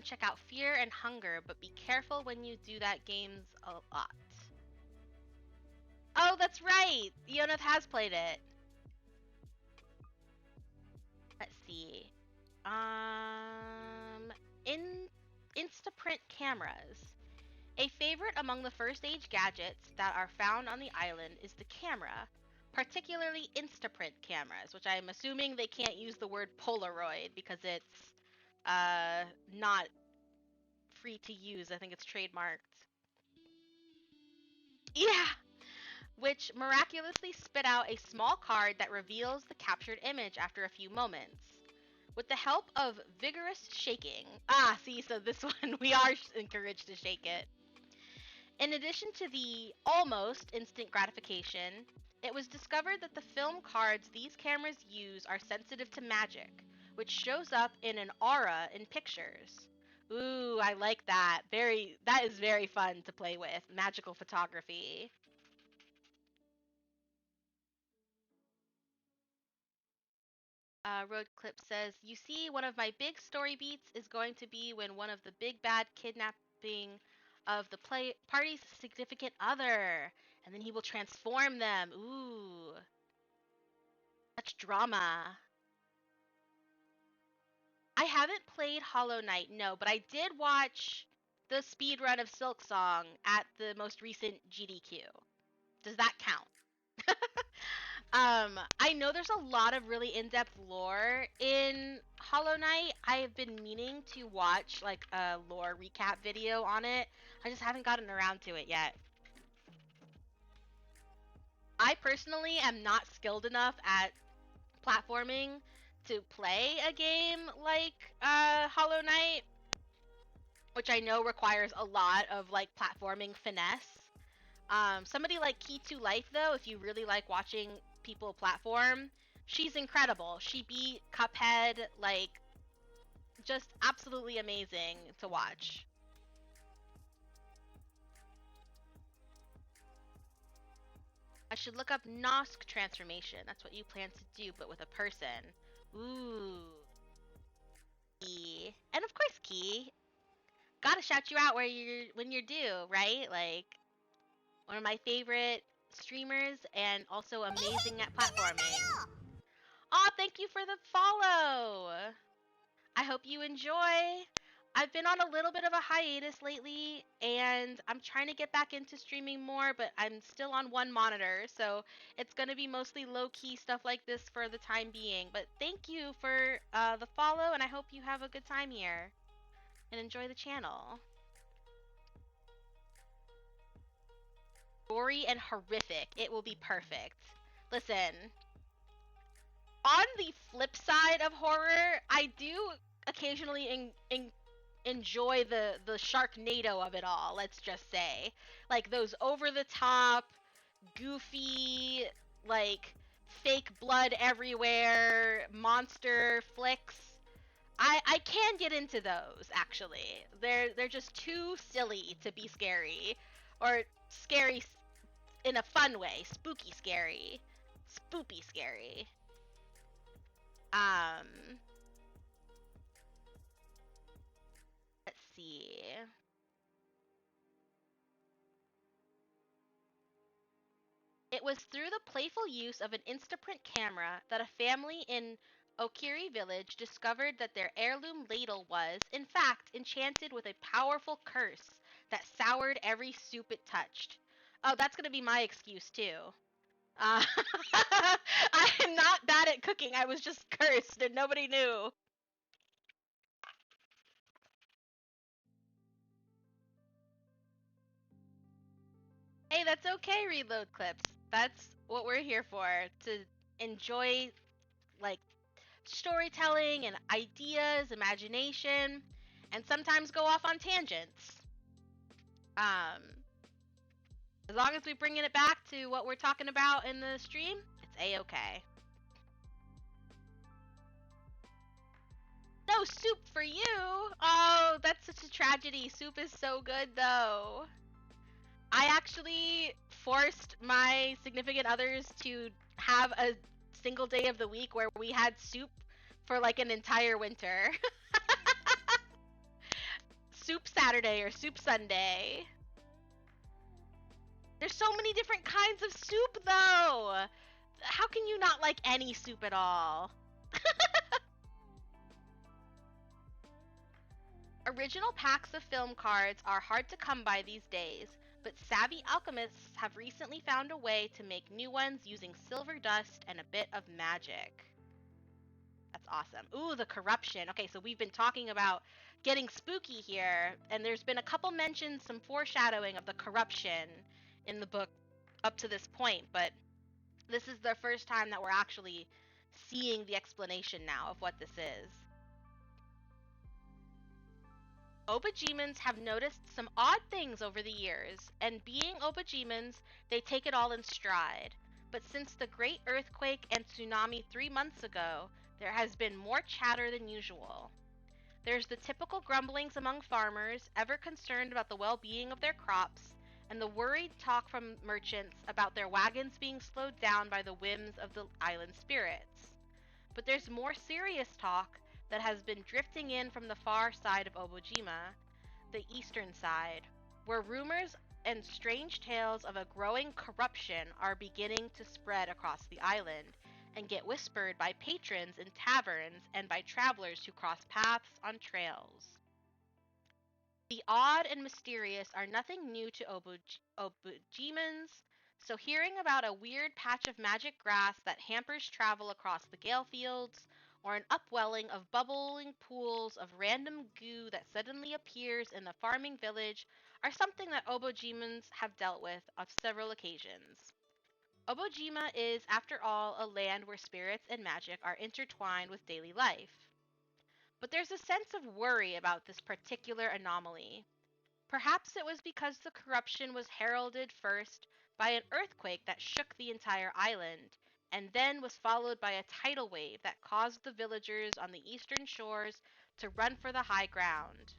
Speaker 1: Check out Fear and Hunger, but be careful when you do that game's a lot. Oh, that's right! Ionath has played it. Let's see. In Instaprint cameras. A favorite among the first age gadgets that are found on the island is the camera, particularly Instaprint cameras, which I'm assuming they can't use the word Polaroid because it's not free to use. I think it's trademarked. Yeah, which miraculously spit out a small card that reveals the captured image after a few moments. With the help of vigorous shaking. Ah, see, so this one we are encouraged to shake it. In addition to the almost instant gratification, it was discovered that the film cards these cameras use are sensitive to magic, which shows up in an aura in pictures. Ooh, I like that. That is very fun to play with. Magical photography. Road Clip says, "You see, one of my big story beats is going to be when one of the big bad kidnapping of the party's significant other, and then he will transform them. Ooh, such drama." I haven't played Hollow Knight, no, but I did watch the speed run of Silk Song at the most recent GDQ. Does that count? I know there's a lot of really in-depth lore in Hollow Knight. I have been meaning to watch like a lore recap video on it. I just haven't gotten around to it yet. I personally am not skilled enough at platforming to play a game like Hollow Knight, which I know requires a lot of like platforming finesse. Somebody like Key2 Life, though, if you really like watching people platform, she's incredible. She beat Cuphead, like, just absolutely amazing to watch. I should look up Nosk transformation. That's what you plan to do, but with a person. Ooh. Key. And of course, Key. Gotta shout you out when you're due, right? Like, one of my favorite streamers and also amazing at platforming. Aw, thank you for the follow! I hope you enjoy. I've been on a little bit of a hiatus lately, and I'm trying to get back into streaming more, but I'm still on one monitor, so it's going to be mostly low-key stuff like this for the time being. But thank you for the follow, and I hope you have a good time here and enjoy the channel. Gory and horrific. It will be perfect. Listen, on the flip side of horror, I do occasionally enjoy the Sharknado of it all, let's just say. Like those over the top, goofy, like fake blood everywhere monster flicks. I can get into those actually. They're just too silly to be scary, or scary in a fun way, spooky scary. Spoopy scary. Let's see. It was through the playful use of an Instaprint camera that a family in Okiri village discovered that their heirloom ladle was, in fact, enchanted with a powerful curse that soured every soup it touched. Oh, that's gonna be my excuse too. I am not bad at cooking. I was just cursed and nobody knew. Hey, that's okay, Reload Clips. That's what we're here for, to enjoy, like, storytelling and ideas, imagination, and sometimes go off on tangents. As long as we bringing it back to what we're talking about in the stream, it's a-okay. No soup for you! Oh, that's such a tragedy. Soup is so good, though. I actually forced my significant others to have a single day of the week where we had soup for like an entire winter. Soup Saturday or Soup Sunday. There's so many different kinds of soup, though. How can you not like any soup at all? original packs of film cards are hard to come by these days, but savvy alchemists have recently found a way to make new ones using silver dust and a bit of magic. That's awesome. Ooh, the corruption. Okay, so we've been talking about getting spooky here, and there's been a couple mentions, some foreshadowing of the corruption in the book up to this point, but this is the first time that we're actually seeing the explanation now of what this is. Obojimans have noticed some odd things over the years, and being Obojimans, they take it all in stride. But since the great earthquake and tsunami 3 months ago, there has been more chatter than usual. There's the typical grumblings among farmers, ever concerned about the well-being of their crops, and the worried talk from merchants about their wagons being slowed down by the whims of the island spirits. But there's more serious talk that has been drifting in from the far side of Obojima, the eastern side, where rumors and strange tales of a growing corruption are beginning to spread across the island and get whispered by patrons in taverns and by travelers who cross paths on trails. The odd and mysterious are nothing new to Obojimans, so hearing about a weird patch of magic grass that hampers travel across the Gale Fields, or an upwelling of bubbling pools of random goo that suddenly appears in the farming village, are something that Obojimans have dealt with on several occasions. Obojima is, after all, a land where spirits and magic are intertwined with daily life. But there's a sense of worry about this particular anomaly. Perhaps it was because the corruption was heralded first by an earthquake that shook the entire island, and then was followed by a tidal wave that caused the villagers on the eastern shores to run for the high ground.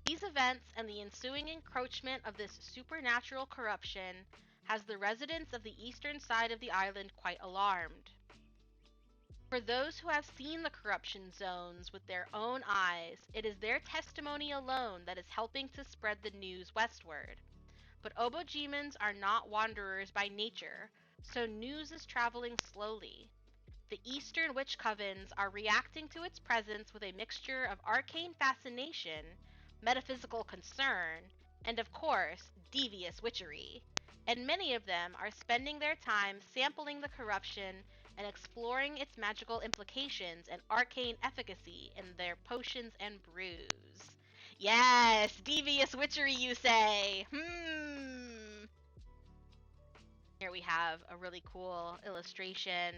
Speaker 1: These events and the ensuing encroachment of this supernatural corruption has the residents of the eastern side of the island quite alarmed. For those who have seen the corruption zones with their own eyes, it is their testimony alone that is helping to spread the news westward. But Obojimans are not wanderers by nature, so news is traveling slowly. The Eastern Witch Covens are reacting to its presence with a mixture of arcane fascination, metaphysical concern, and of course, devious witchery. And many of them are spending their time sampling the corruption and exploring its magical implications and arcane efficacy in their potions and brews. Yes, devious witchery, you say? Here we have a really cool illustration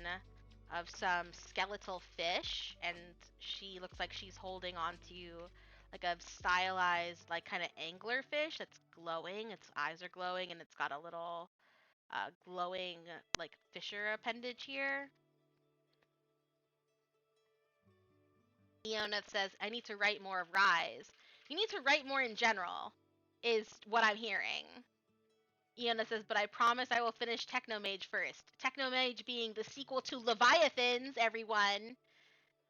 Speaker 1: of some skeletal fish, and she looks like she's holding onto like a stylized, like kind of angler fish that's glowing. Its eyes are glowing, and it's got a little glowing like fisher appendage here. Iona says, I need to write more of Rise. You need to write more in general, is what I'm hearing. Iona says, but I promise I will finish Technomage first. Technomage being the sequel to Leviathans, everyone.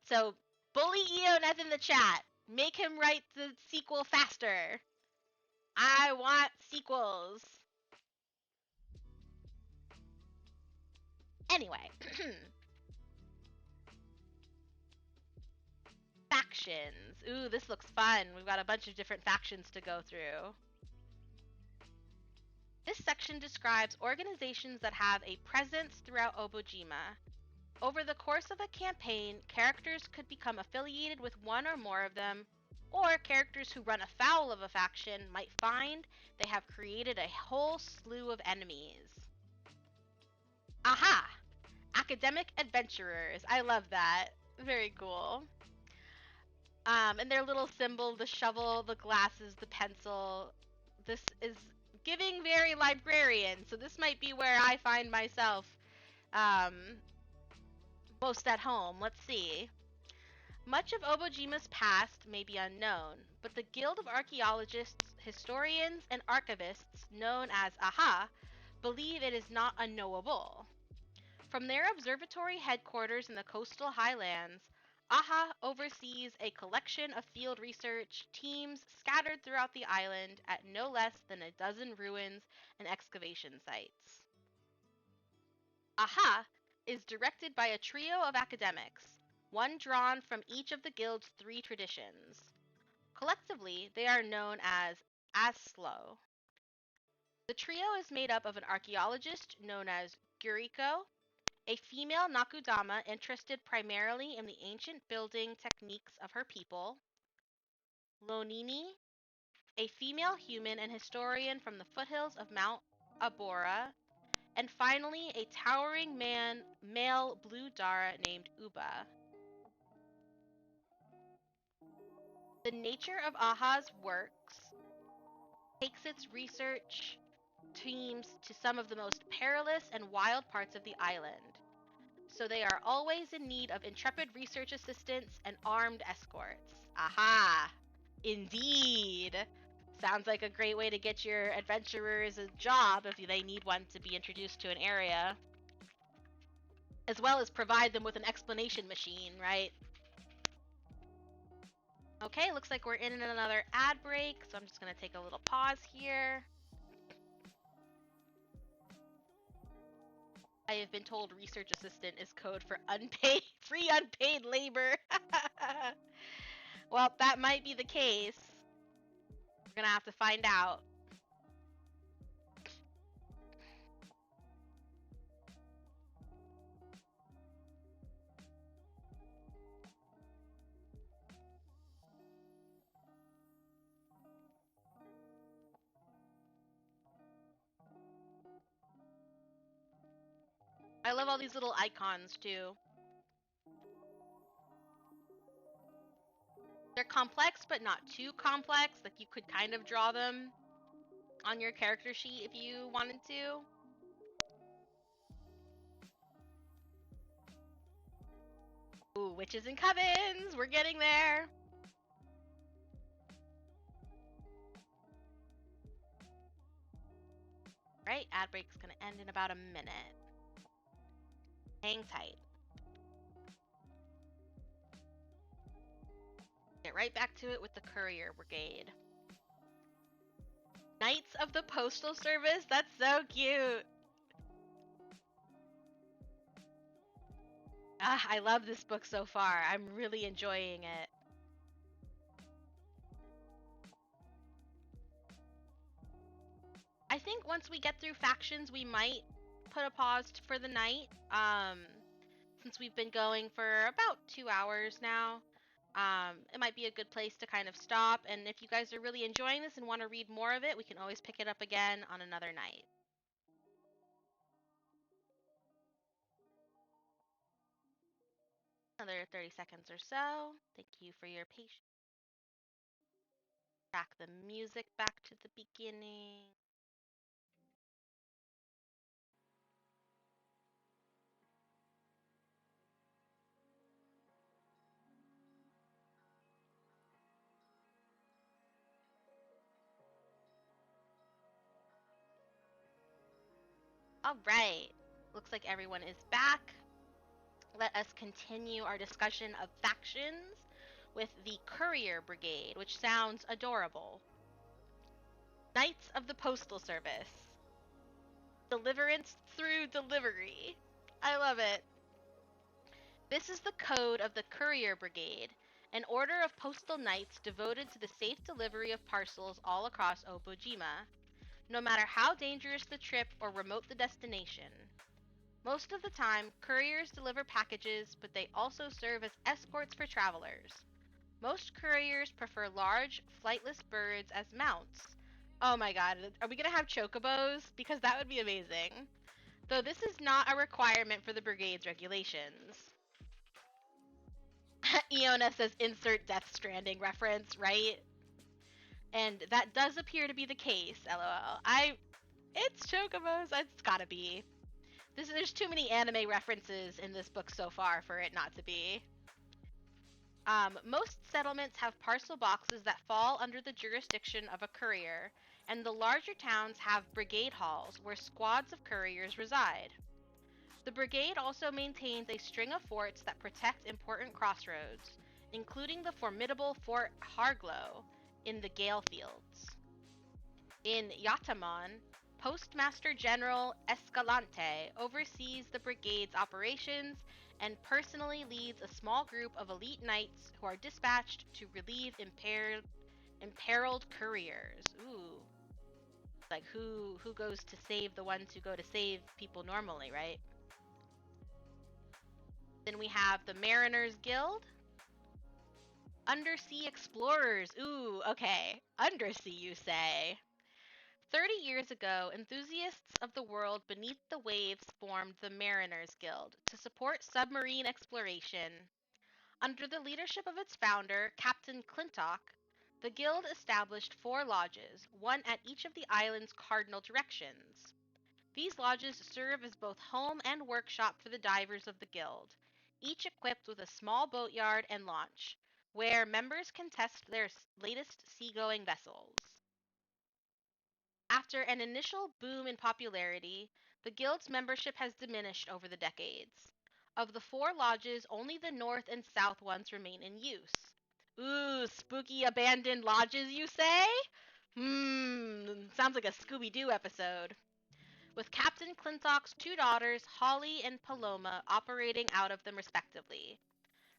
Speaker 1: So, bully Eoneth in the chat. Make him write the sequel faster. I want sequels. Anyway. Factions. Ooh, this looks fun. We've got a bunch of different factions to go through. This section describes organizations that have a presence throughout Obojima. Over the course of a campaign, characters could become affiliated with one or more of them, or characters who run afoul of a faction might find they have created a whole slew of enemies. Aha! Academic adventurers. I love that. Very cool. And their little symbol, the shovel, the glasses, the pencil. This is giving very librarian, so this might be where I find myself most at home. Let's see. Much of Obojima's past may be unknown, but the Guild of Archaeologists, Historians, and Archivists, known as AHA, believe it is not unknowable. From their observatory headquarters in the coastal highlands, AHA oversees a collection of field research teams scattered throughout the island at no less than a dozen ruins and excavation sites. AHA is directed by a trio of academics, one drawn from each of the guild's 3 traditions: Collectively, they are known as Aslo. The trio is made up of an archaeologist known as Guriko, a female Nakudama interested primarily in the ancient building techniques of her people, Lonini, a female human and historian from the foothills of Mount Abora, and finally a towering male blue Dara named Uba. The nature of Aha's works takes its research teams to some of the most perilous and wild parts of the island, so they are always in need of intrepid research assistants and armed escorts. Aha! Indeed! Sounds like a great way to get your adventurers a job if they need one to be introduced to an area. As well as provide them with an explanation machine, right? Okay, looks like we're in another ad break, so I'm just gonna take a little pause here. I have been told research assistant is code for free unpaid labor. Well, that might be the case. We're gonna have to find out. I love all these little icons too. They're complex, but not too complex. Like you could kind of draw them on your character sheet if you wanted to. Ooh, witches and covens! We're getting there! Right, ad break's gonna end in about a minute. Hang tight. Get right back to it with the Courier Brigade. Knights of the Postal Service? That's so cute! Ah, I love this book so far. I'm really enjoying it. I think once we get through factions, we might put a pause for the night. Since we've been going for about 2 hours now, it might be a good place to kind of stop. And if you guys are really enjoying this and want to read more of it, we can always pick it up again on another night. Another 30 seconds or so. Thank you for your patience. Track the music back to the beginning. All right. Looks like everyone is back. Let us continue our discussion of factions with the Courier Brigade, which sounds adorable. Knights of the Postal Service. Deliverance through delivery. I love it. This is the code of the Courier Brigade, an order of postal knights devoted to the safe delivery of parcels all across Obojima, no matter how dangerous the trip or remote the destination. Most of the time, couriers deliver packages, but they also serve as escorts for travelers. Most couriers prefer large, flightless birds as mounts. Oh my god, are we gonna have chocobos? Because that would be amazing. Though this is not a requirement for the brigade's regulations. Iona says insert Death Stranding reference, right? And that does appear to be the case, lol. It's chocobos, it's gotta be. There's too many anime references in this book so far for it not to be. Most settlements have parcel boxes that fall under the jurisdiction of a courier, and the larger towns have brigade halls where squads of couriers reside. The brigade also maintains a string of forts that protect important crossroads, including the formidable Fort Harglow in the Gale Fields. In Yatamon, Postmaster General Escalante oversees the brigade's operations and personally leads a small group of elite knights who are dispatched to relieve impaired Imperiled couriers. Ooh. Like who goes to save the ones who go to save people normally, right? Then we have the Mariners Guild. Undersea explorers. Ooh, okay. Undersea, you say? 30 years ago, enthusiasts of the world beneath the waves formed the Mariners Guild to support submarine exploration. Under the leadership of its founder, Captain Clintock, the guild established 4 lodges, one at each of the island's cardinal directions. These lodges serve as both home and workshop for the divers of the guild, each equipped with a small boatyard and launch, where members can test their latest seagoing vessels. After an initial boom in popularity, the guild's membership has diminished over the decades. Of the 4 lodges, only the north and south ones remain in use. Ooh, spooky abandoned lodges, you say? Sounds like a Scooby-Doo episode. With Captain Clintock's 2 daughters, Holly and Paloma, operating out of them respectively.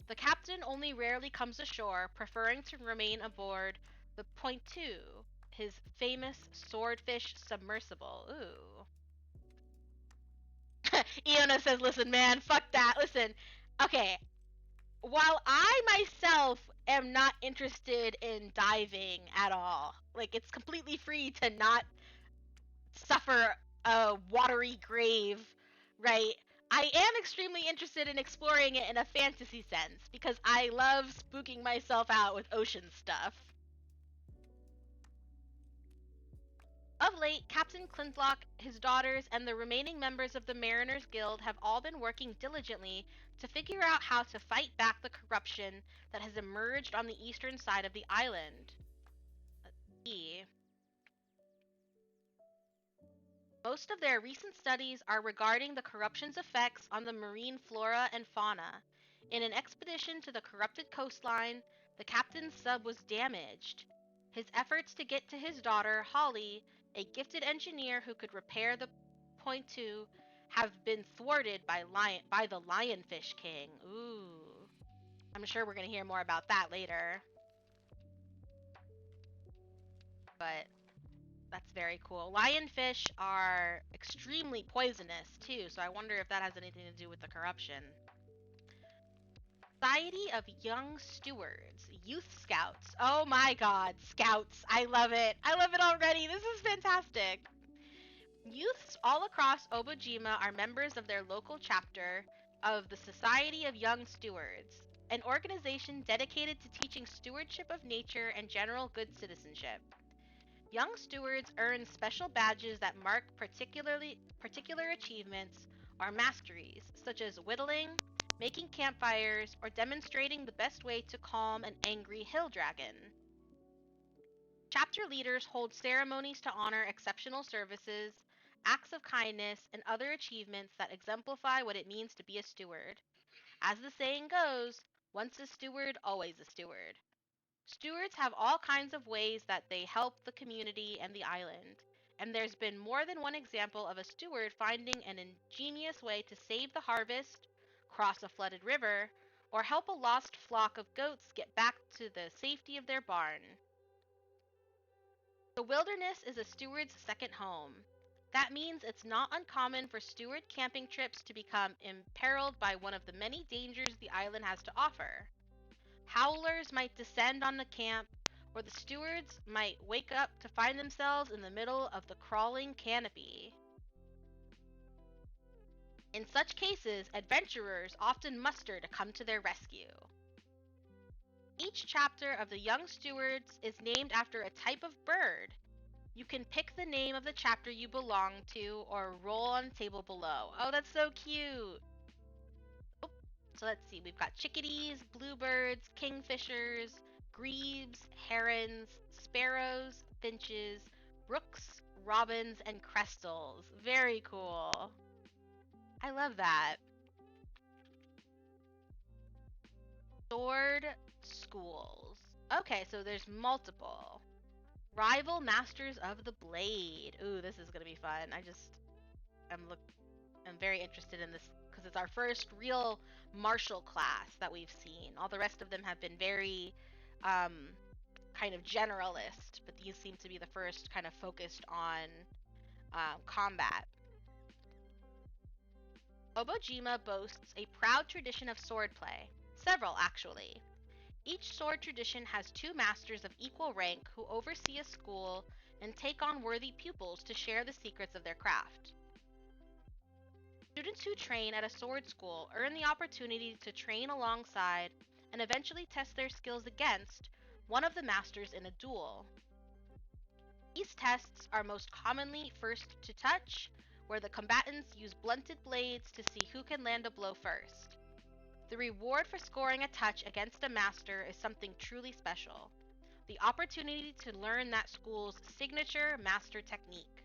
Speaker 1: The captain only rarely comes ashore, preferring to remain aboard the Point 2, his famous swordfish submersible. Ooh. Iona says, listen, man, fuck that. Listen, okay, while I myself am not interested in diving at all, like, it's completely free to not suffer a watery grave, right? I am extremely interested in exploring it in a fantasy sense because I love spooking myself out with ocean stuff. Of late, Captain Clintlock, his daughters, and the remaining members of the Mariners Guild have all been working diligently to figure out how to fight back the corruption that has emerged on the eastern side of the island. Let's see. Most of their recent studies are regarding the corruption's effects on the marine flora and fauna. In an expedition to the corrupted coastline, the captain's sub was damaged. His efforts to get to his daughter, Holly, a gifted engineer who could repair the Point 2, have been thwarted by the Lionfish King. Ooh. I'm sure we're going to hear more about that later. But that's very cool. Lionfish are extremely poisonous too, so I wonder if that has anything to do with the corruption. Society of Young Stewards, Youth Scouts. Oh my god, Scouts. I love it. I love it already. This is fantastic. Youths all across Obojima are members of their local chapter of the Society of Young Stewards, an organization dedicated to teaching stewardship of nature and general good citizenship. Young stewards earn special badges that mark particular achievements or masteries, such as whittling, making campfires, or demonstrating the best way to calm an angry hill dragon. Chapter leaders hold ceremonies to honor exceptional services, acts of kindness, and other achievements that exemplify what it means to be a steward. As the saying goes, once a steward, always a steward. Stewards have all kinds of ways that they help the community and the island, and there's been more than one example of a steward finding an ingenious way to save the harvest, cross a flooded river, or help a lost flock of goats get back to the safety of their barn. The wilderness is a steward's second home. That means it's not uncommon for steward camping trips to become imperiled by one of the many dangers the island has to offer. Howlers might descend on the camp, or the stewards might wake up to find themselves in the middle of the crawling canopy. In such cases, adventurers often muster to come to their rescue. Each chapter of the Young Stewards is named after a type of bird. You can pick the name of the chapter you belong to or roll on the table below. Oh, that's so cute! So let's see, we've got chickadees, bluebirds, kingfishers, grebes, herons, sparrows, finches, rooks, robins, and crestals. Very cool. I love that. Sword schools. Okay, so there's multiple. Rival Masters of the Blade. Ooh, this is gonna be fun. I'm very interested in this because it's our first real martial class that we've seen. All the rest of them have been very kind of generalist, but these seem to be the first kind of focused on combat. Obojima boasts a proud tradition of swordplay, several actually. Each sword tradition has 2 masters of equal rank who oversee a school and take on worthy pupils to share the secrets of their craft. Students who train at a sword school earn the opportunity to train alongside and eventually test their skills against one of the masters in a duel. These tests are most commonly first to touch, where the combatants use blunted blades to see who can land a blow first. The reward for scoring a touch against a master is something truly special: the opportunity to learn that school's signature master technique.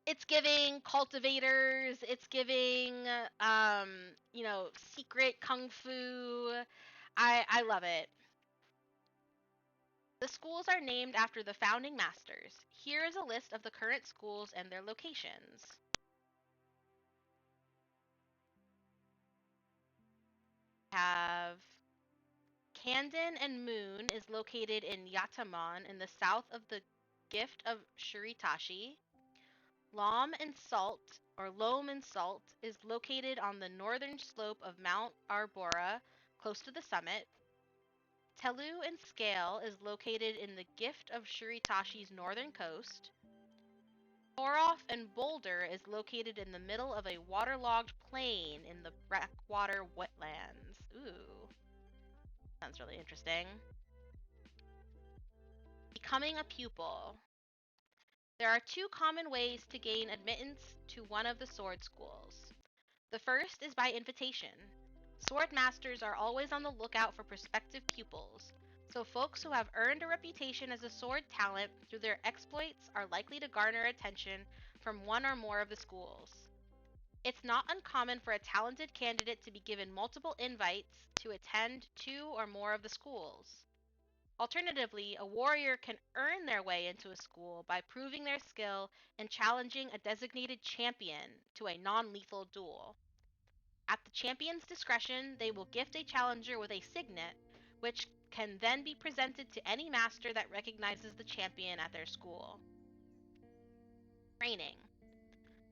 Speaker 1: It's giving cultivators, it's giving, secret kung fu. I love it. The schools are named after the founding masters. Here is a list of the current schools and their locations. We have Kanden and Moon is located in Yatamon in the south of the Gift of Shuritashi. Loam and Salt is located on the northern slope of Mount Arbora, close to the summit. Telu and Scale is located in the Gift of Shuritashi's northern coast. Toroff and Boulder is located in the middle of a waterlogged plain in the Blackwater wetlands. Ooh, sounds really interesting. Becoming a pupil. There are 2 common ways to gain admittance to one of the sword schools. The first is by invitation. Sword masters are always on the lookout for prospective pupils, so folks who have earned a reputation as a sword talent through their exploits are likely to garner attention from one or more of the schools. It's not uncommon for a talented candidate to be given multiple invites to attend 2 or more of the schools. Alternatively, a warrior can earn their way into a school by proving their skill and challenging a designated champion to a non-lethal duel. At the champion's discretion, they will gift a challenger with a signet, which can then be presented to any master that recognizes the champion at their school. Training.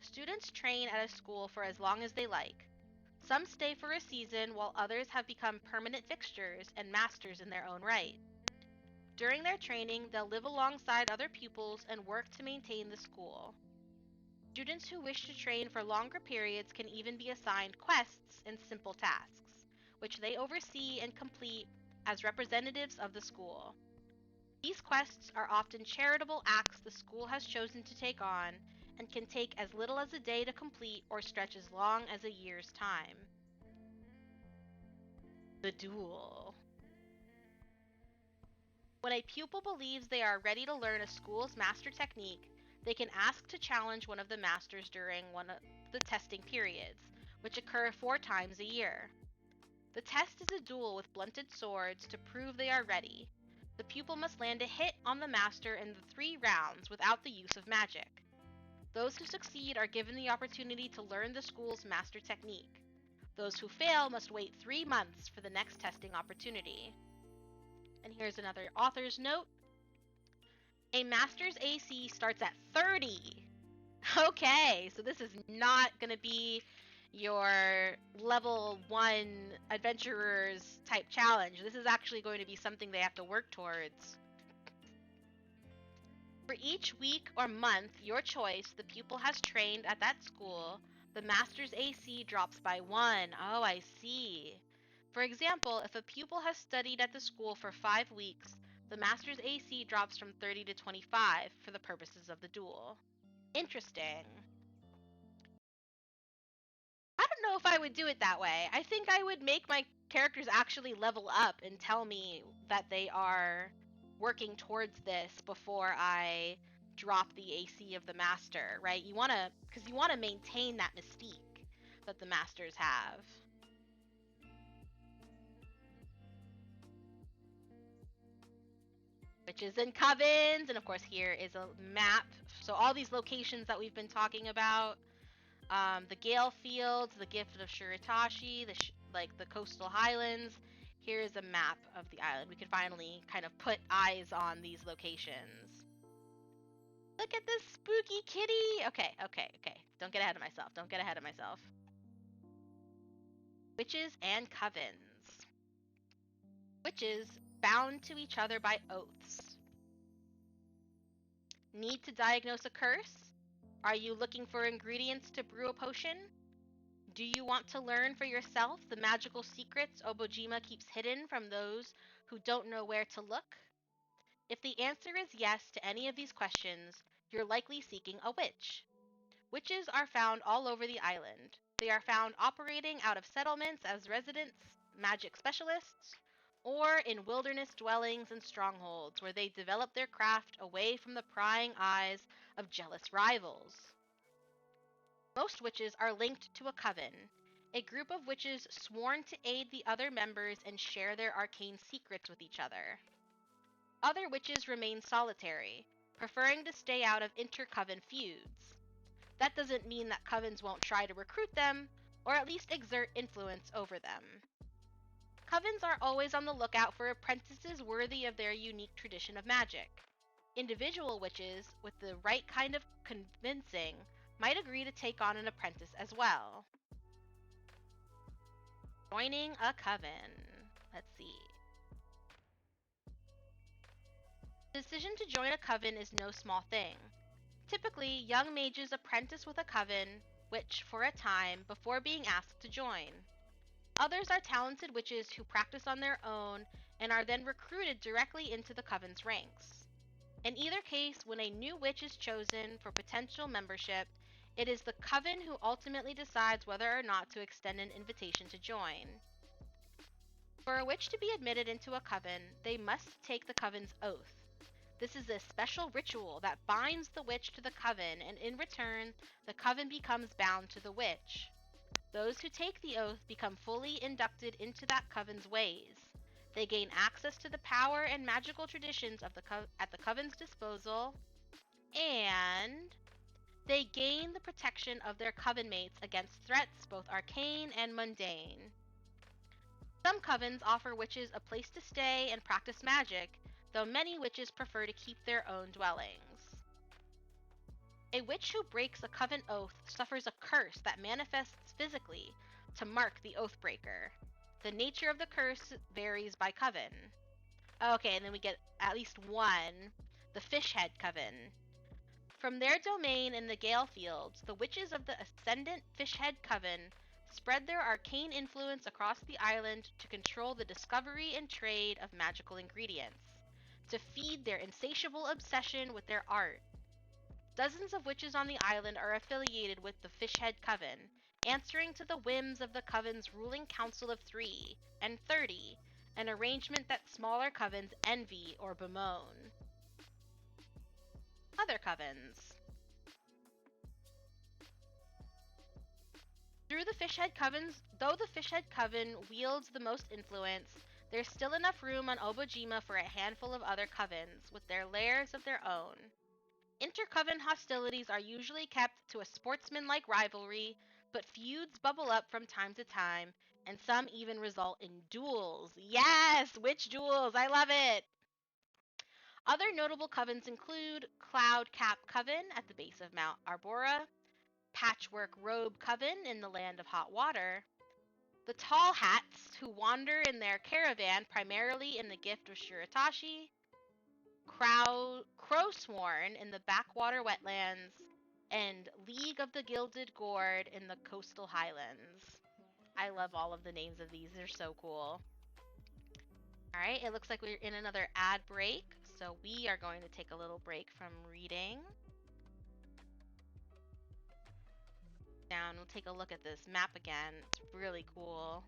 Speaker 1: Students train at a school for as long as they like. Some stay for a season, while others have become permanent fixtures and masters in their own right. During their training, they'll live alongside other pupils and work to maintain the school. Students who wish to train for longer periods can even be assigned quests and simple tasks, which they oversee and complete as representatives of the school. These quests are often charitable acts the school has chosen to take on and can take as little as a day to complete or stretch as long as a year's time. The duel. When a pupil believes they are ready to learn a school's master technique, they can ask to challenge one of the masters during one of the testing periods, which occur 4 times a year. The test is a duel with blunted swords to prove they are ready. The pupil must land a hit on the master in the 3 rounds without the use of magic. Those who succeed are given the opportunity to learn the school's master technique. Those who fail must wait 3 months for the next testing opportunity. And here's another author's note. A master's AC starts at 30. Okay, so this is not going to be your level 1 adventurers type challenge. This is actually going to be something they have to work towards. For each week or month, your choice, the pupil has trained at that school, the master's AC drops by 1. Oh, I see. For example, if a pupil has studied at the school for 5 weeks, the master's AC drops from 30 to 25 for the purposes of the duel. Interesting. I don't know if I would do it that way. I think I would make my characters actually level up and tell me that they are working towards this before I drop the AC of the master, right? Because you want to maintain that mystique that the masters have. Witches and covens, and of course here is a map. So all these locations that we've been talking about, the Gale Fields, the Gift of Shuritashi, the coastal highlands, Here is a map of the island. We can finally kind of put eyes on these locations. Look at this spooky kitty! Okay. Don't get ahead of myself. Witches and covens. Witches bound to each other by oaths. Need to diagnose a curse? Are you looking for ingredients to brew a potion? Do you want to learn for yourself the magical secrets Obojima keeps hidden from those who don't know where to look? If the answer is yes to any of these questions, you're likely seeking a witch. Witches are found all over the island. They are found operating out of settlements as residents, magic specialists, or in wilderness dwellings and strongholds where they develop their craft away from the prying eyes of jealous rivals. Most witches are linked to a coven, a group of witches sworn to aid the other members and share their arcane secrets with each other. Other witches remain solitary, preferring to stay out of inter-coven feuds. That doesn't mean that covens won't try to recruit them, or at least exert influence over them. Covens are always on the lookout for apprentices worthy of their unique tradition of magic. Individual witches, with the right kind of convincing, might agree to take on an apprentice as well. Joining a coven. Let's see. The decision to join a coven is no small thing. Typically, young mages apprentice with a coven, witch for a time, before being asked to join. Others are talented witches who practice on their own and are then recruited directly into the coven's ranks. In either case, when a new witch is chosen for potential membership, it is the coven who ultimately decides whether or not to extend an invitation to join. For a witch to be admitted into a coven, they must take the coven's oath. This is a special ritual that binds the witch to the coven, and in return, the coven becomes bound to the witch. Those who take the oath become fully inducted into that coven's ways. They gain access to the power and magical traditions of at the coven's disposal, and they gain the protection of their coven mates against threats both arcane and mundane. Some covens offer witches a place to stay and practice magic, though many witches prefer to keep their own dwellings. A witch who breaks a coven oath suffers a curse that manifests physically to mark the oathbreaker. The nature of the curse varies by coven. Okay, and then we get at least one, the Fishhead Coven. From their domain in the Gale Fields, the witches of the Ascendant Fishhead Coven spread their arcane influence across the island to control the discovery and trade of magical ingredients, to feed their insatiable obsession with their art. Dozens of witches on the island are affiliated with the Fishhead Coven, answering to the whims of the coven's ruling council of 3 and 30, an arrangement that smaller covens envy or bemoan. Other covens. Though the Fishhead Coven wields the most influence, there's still enough room on Obojima for a handful of other covens, with their lairs of their own. Inter-coven hostilities are usually kept to a sportsman-like rivalry, but feuds bubble up from time to time, and some even result in duels. Yes! Witch duels! I love it! Other notable covens include Cloud Cap Coven at the base of Mount Arbora, Patchwork Robe Coven in the Land of Hot Water, the Tall Hats, who wander in their caravan primarily in the gift of Shiratashi, Crowsworn in the backwater wetlands, and League of the Gilded Gourd in the coastal highlands. I love all of the names of these. They're so cool. Alright, it looks like we're in another ad break, so we are going to take a little break from reading. Down, we'll take a look at this map again. It's really cool.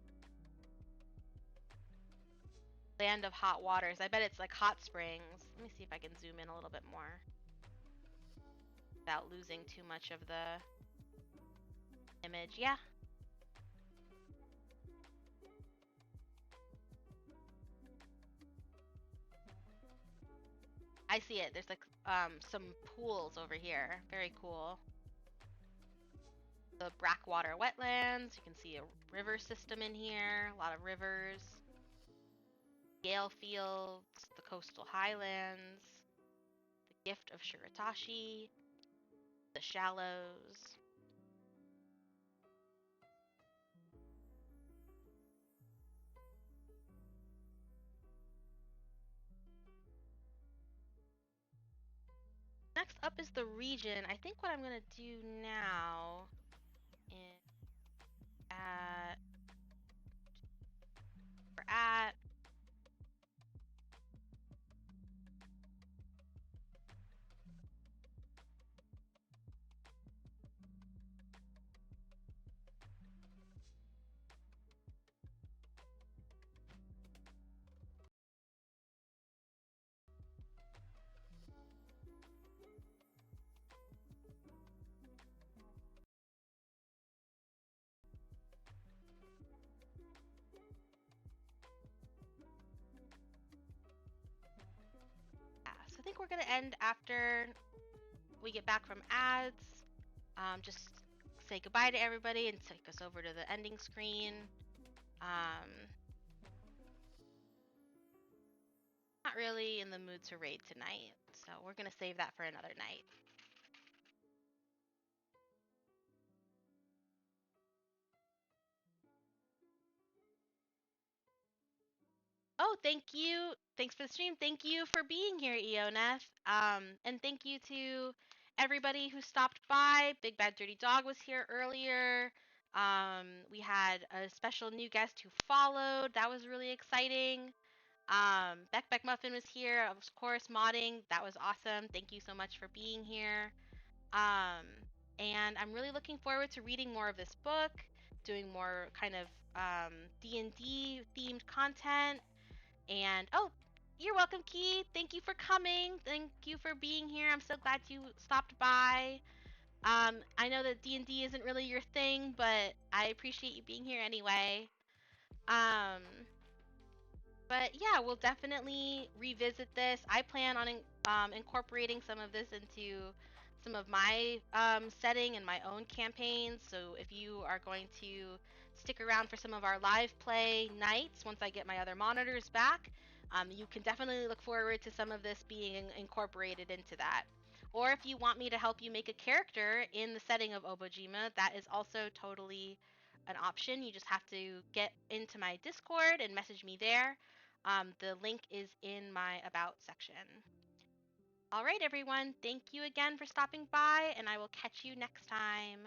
Speaker 1: Land of Hot Waters. I bet it's like hot springs. Let me see if I can zoom in a little bit more without losing too much of the image. Yeah. I see it. There's like some pools over here. Very cool. The Brackwater Wetlands. You can see a river system in here. A lot of rivers. Gale Fields, the Coastal Highlands, the Gift of Shiratashi, the Shallows. Next up is the region. I think what I'm going to do now is at we're at so I think we're going to end after we get back from ads. Just say goodbye to everybody and take us over to the ending screen. Not really in the mood to raid tonight, so we're gonna save that for another night. Oh, thank you. Thanks for the stream. Thank you for being here, Eoneth. And thank you to everybody who stopped by. Big Bad Dirty Dog was here earlier. We had a special new guest who followed. That was really exciting. Beck Muffin was here, of course, modding. That was awesome. Thank you so much for being here. Um, and I'm really looking forward to reading more of this book, doing more kind of D&D themed content. And oh, you're welcome, Key. Thank you for coming. Thank you for being here. I'm so glad you stopped by. I know that D&D isn't really your thing, but I appreciate you being here anyway. Um, but yeah, we'll definitely revisit this. I plan on incorporating some of this into some of my setting and my own campaigns. So if you are going to stick around for some of our live play nights, once I get my other monitors back, you can definitely look forward to some of this being incorporated into that. Or if you want me to help you make a character in the setting of Obojima, that is also totally an option. You just have to get into my Discord and message me there. The link is in my About section. All right, everyone. Thank you again for stopping by, and I will catch you next time.